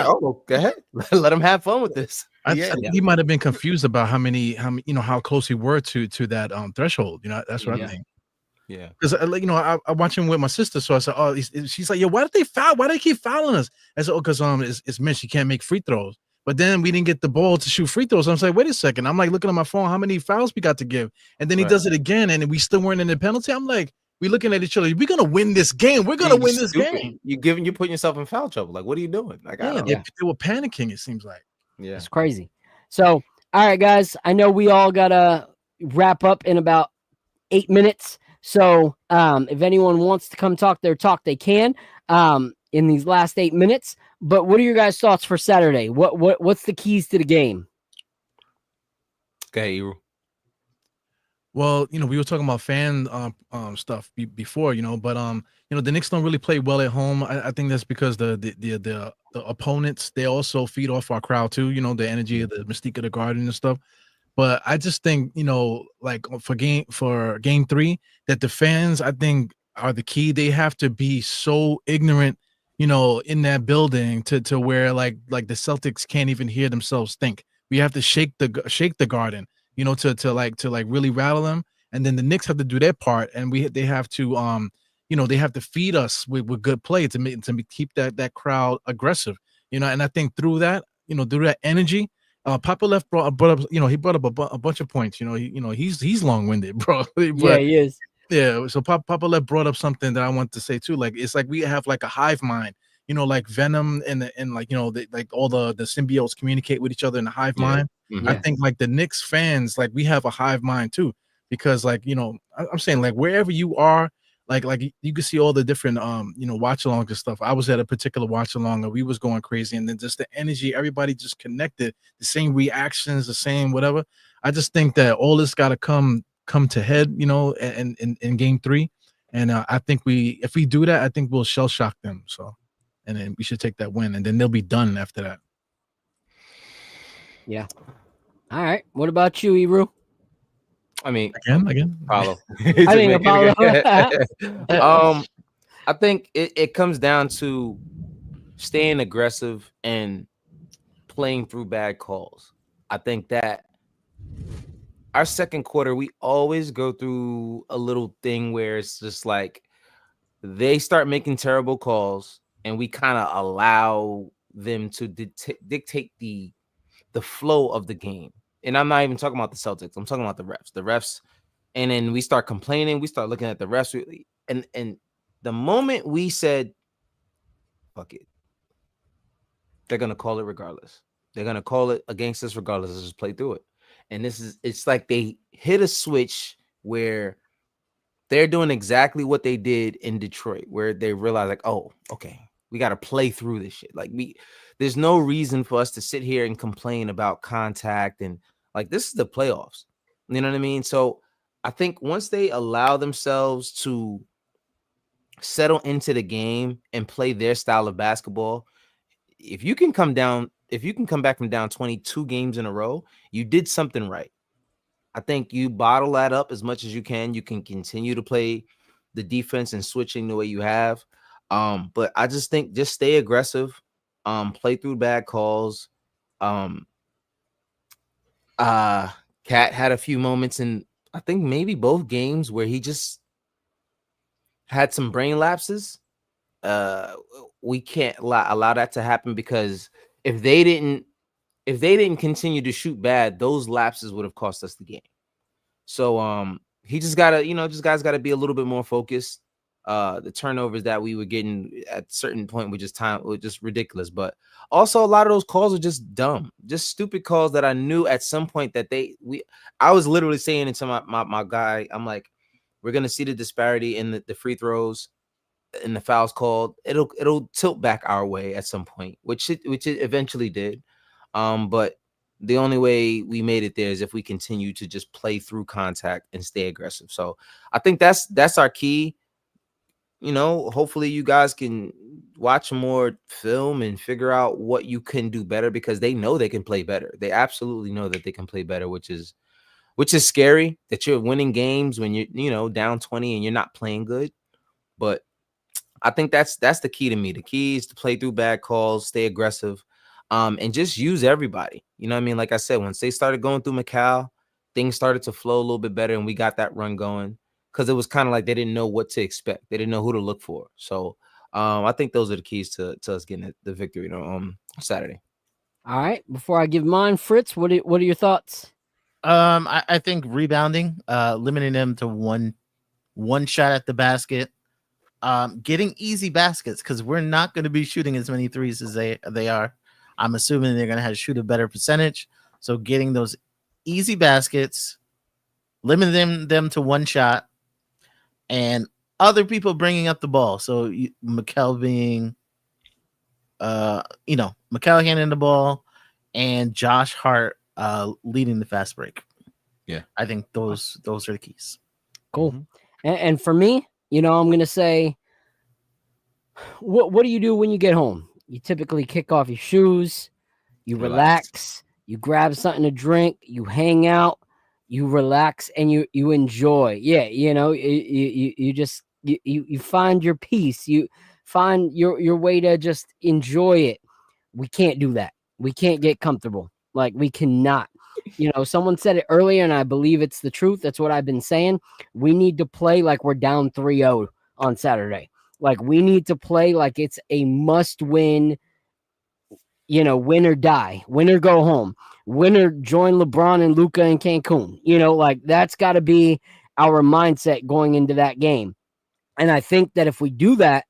oh, go ahead, let him have fun with this. I think he might have been confused about how close he were to that threshold. That's what I think. Yeah, because I watch him with my sister, so I said, oh, she's like, why did they foul? Why do they keep fouling us? I said, oh, because it's Mitch. He can't make free throws. But then we didn't get the ball to shoot free throws. I was like, wait a second. I'm like looking at my phone, how many fouls we got to give? And then he does it again, and we still weren't in the penalty. I'm like, we looking at each other. We're gonna win this game. We're gonna win this game. You're putting yourself in foul trouble. Like, what are you doing? Like, they were panicking. It seems like. Yeah, it's crazy. So, all right, guys. I know we all gotta wrap up in about 8 minutes. So, if anyone wants to come talk their talk, they can. in these last 8 minutes. But what are your guys' thoughts for Saturday? What's the keys to the game? Okay, Eru. Well, we were talking about fan stuff before, but the Knicks don't really play well at home. I think that's because the opponents, they also feed off our crowd too. The energy of the mystique of the Garden and stuff. But I just think, like for game 3, that the fans, I think, are the key. They have to be so ignorant, in that building to where like the Celtics can't even hear themselves think. We have to shake the Garden, to really rattle them. And then the Knicks have to do their part, and they have to they have to feed us with good play to keep that crowd aggressive. And I think through that, through that energy, Papa Left brought up, he brought up a bunch of points. He's long-winded, bro. Yeah, he is. Yeah, so Papa Left brought up something that I want to say too. Like, it's like we have like a hive mind, like Venom and like like all the symbiotes communicate with each other in the hive mind. Mhm. I Yeah. think like the Knicks fans, like we have a hive mind too, because like I'm saying, like wherever you are, like you can see all the different watch alongs and stuff. I was at a particular watch along and we was going crazy, and then just the energy, everybody just connected, the same reactions, the same whatever. I just think that all this got to come to head, in game 3, and I think if we do that, I think we'll shell shock them. So, and then we should take that win, and then they'll be done after that. Yeah. All right. What about you, Eru? I mean, Again. Apollo. I think Apollo. I think it comes down to staying aggressive and playing through bad calls. I think that our second quarter, we always go through a little thing where it's just like they start making terrible calls, and we kind of allow them to dictate the flow of the game. And I'm not even talking about the Celtics. I'm talking about the refs. The refs, and then we start complaining. We start looking at the refs, and the moment we said, "Fuck it," they're gonna call it regardless. They're gonna call it against us regardless. Let's just play through it. And it's like they hit a switch where they're doing exactly what they did in Detroit, where they realize like, oh, okay, we got to play through this shit. Like there's no reason for us to sit here and complain about contact, and like this is the playoffs. You know what I mean? So I think once they allow themselves to settle into the game and play their style of basketball, if you can come back from down 22 games in a row, you did something right. I think you bottle that up as much as you can. You can continue to play the defense and switching the way you have. But I just think just stay aggressive, play through bad calls. Cat had a few moments in, I think maybe both games, where he just had some brain lapses. We can't allow that to happen, because if they didn't continue to shoot bad, those lapses would have cost us the game. So he just gotta, guys gotta be a little bit more focused. The turnovers that we were getting at a certain point were just ridiculous. But also a lot of those calls are just dumb, just stupid calls that I knew at some point that I was literally saying it to my guy. I'm like, we're gonna see the disparity in the free throws and the fouls called. It'll tilt back our way at some point, which it eventually did. But the only way we made it there is if we continue to just play through contact and stay aggressive. So I think that's our key. Hopefully you guys can watch more film and figure out what you can do better, because they know they can play better. They absolutely know that they can play better, which is scary, that you're winning games when you're down 20 and you're not playing good. But I think that's the key to me. The key is to play through bad calls, stay aggressive, and just use everybody. You know what I mean? Like I said, once they started going through McCall, things started to flow a little bit better, and we got that run going, because it was kind of like they didn't know what to expect. They didn't know who to look for. So I think those are the keys to us getting the victory on Saturday. All right. Before I give mine, Fritz, what are your thoughts? I think rebounding, limiting them to one shot at the basket, getting easy baskets, because we're not going to be shooting as many threes as they are. I'm assuming they're going to shoot a better percentage. So getting those easy baskets, limiting them to one shot, and other people bringing up the ball. So Mikal being Mikal handing the ball and Josh Hart leading the fast break. Yeah. I think those are the keys. Cool. And for me, I'm going to say, what do you do when you get home? You typically kick off your shoes, you relax, you grab something to drink, you hang out, you relax, and you enjoy. Yeah, you just you find your peace. You find your way to just enjoy it. We can't do that. We can't get comfortable. Like, we cannot. Someone said it earlier, and I believe it's the truth. That's what I've been saying. We need to play like we're down 3-0 on Saturday. Like, we need to play like it's a must-win, win or die, win or go home, win or join LeBron and Luka in Cancun. Like, that's got to be our mindset going into that game. And I think that if we do that,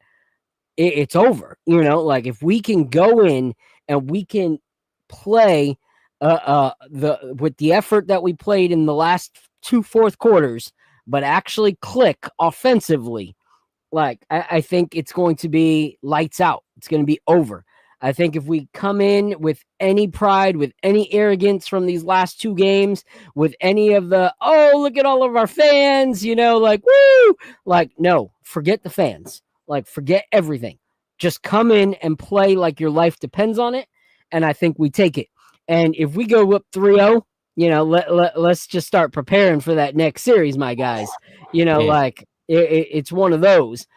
it's over. Like, if we can go in and we can play with the effort that we played in the last 2 fourth quarters, but actually click offensively, like, I think it's going to be lights out. It's going to be over. I think if we come in with any pride, with any arrogance from these last 2 games, with any of the, look at all of our fans, like, woo, like, no, forget the fans, like, forget everything. Just come in and play like your life depends on it. And I think we take it. And if we go up 3-0, let's just start preparing for that next series, my guys. Like, it's one of those.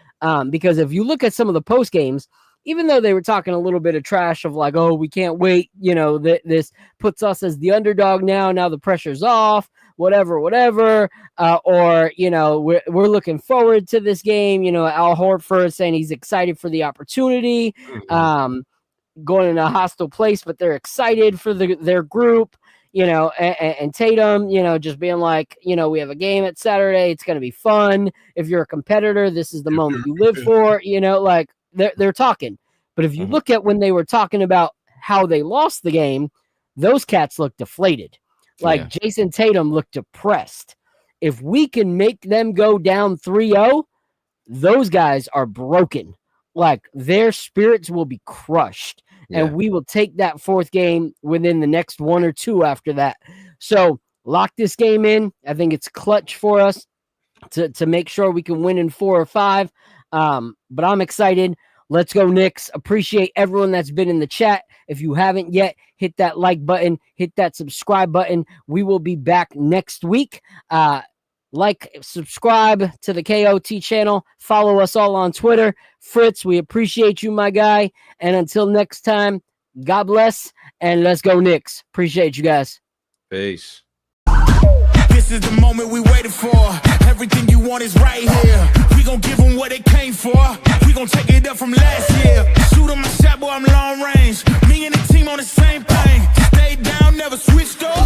Because if you look at some of the post games, even though they were talking a little bit of trash of like, we can't wait, this puts us as the underdog now the pressure's off, whatever, or, we're looking forward to this game. Al Horford saying he's excited for the opportunity, going in a hostile place, but they're excited for their group, and Tatum, just being like, we have a game at Saturday. It's going to be fun. If you're a competitor, this is the moment you live for, like, they're talking. But if you look at when they were talking about how they lost the game, those cats look deflated. Like, Jason Tatum looked depressed. If we can make them go down 3-0, those guys are broken. Like, their spirits will be crushed. And we will take that 4th game within the next 1 or 2 after that. So lock this game in. I think it's clutch for us to make sure we can win in 4 or 5. But I'm excited. Let's go, Knicks. Appreciate everyone that's been in the chat. If you haven't yet, hit that like button, hit that subscribe button. We will be back next week. Subscribe to the KOT channel. Follow us all on Twitter. Fritz, we appreciate you, my guy. And until next time, God bless, and let's go, Knicks. Appreciate you guys. Peace. This is the moment we waited for. Everything you want is right here. We gon' give them what they came for. We gon' take it up from last year. Shoot on my shot, boy, I'm long range. Me and the team on the same thing. Stay down, never switched up.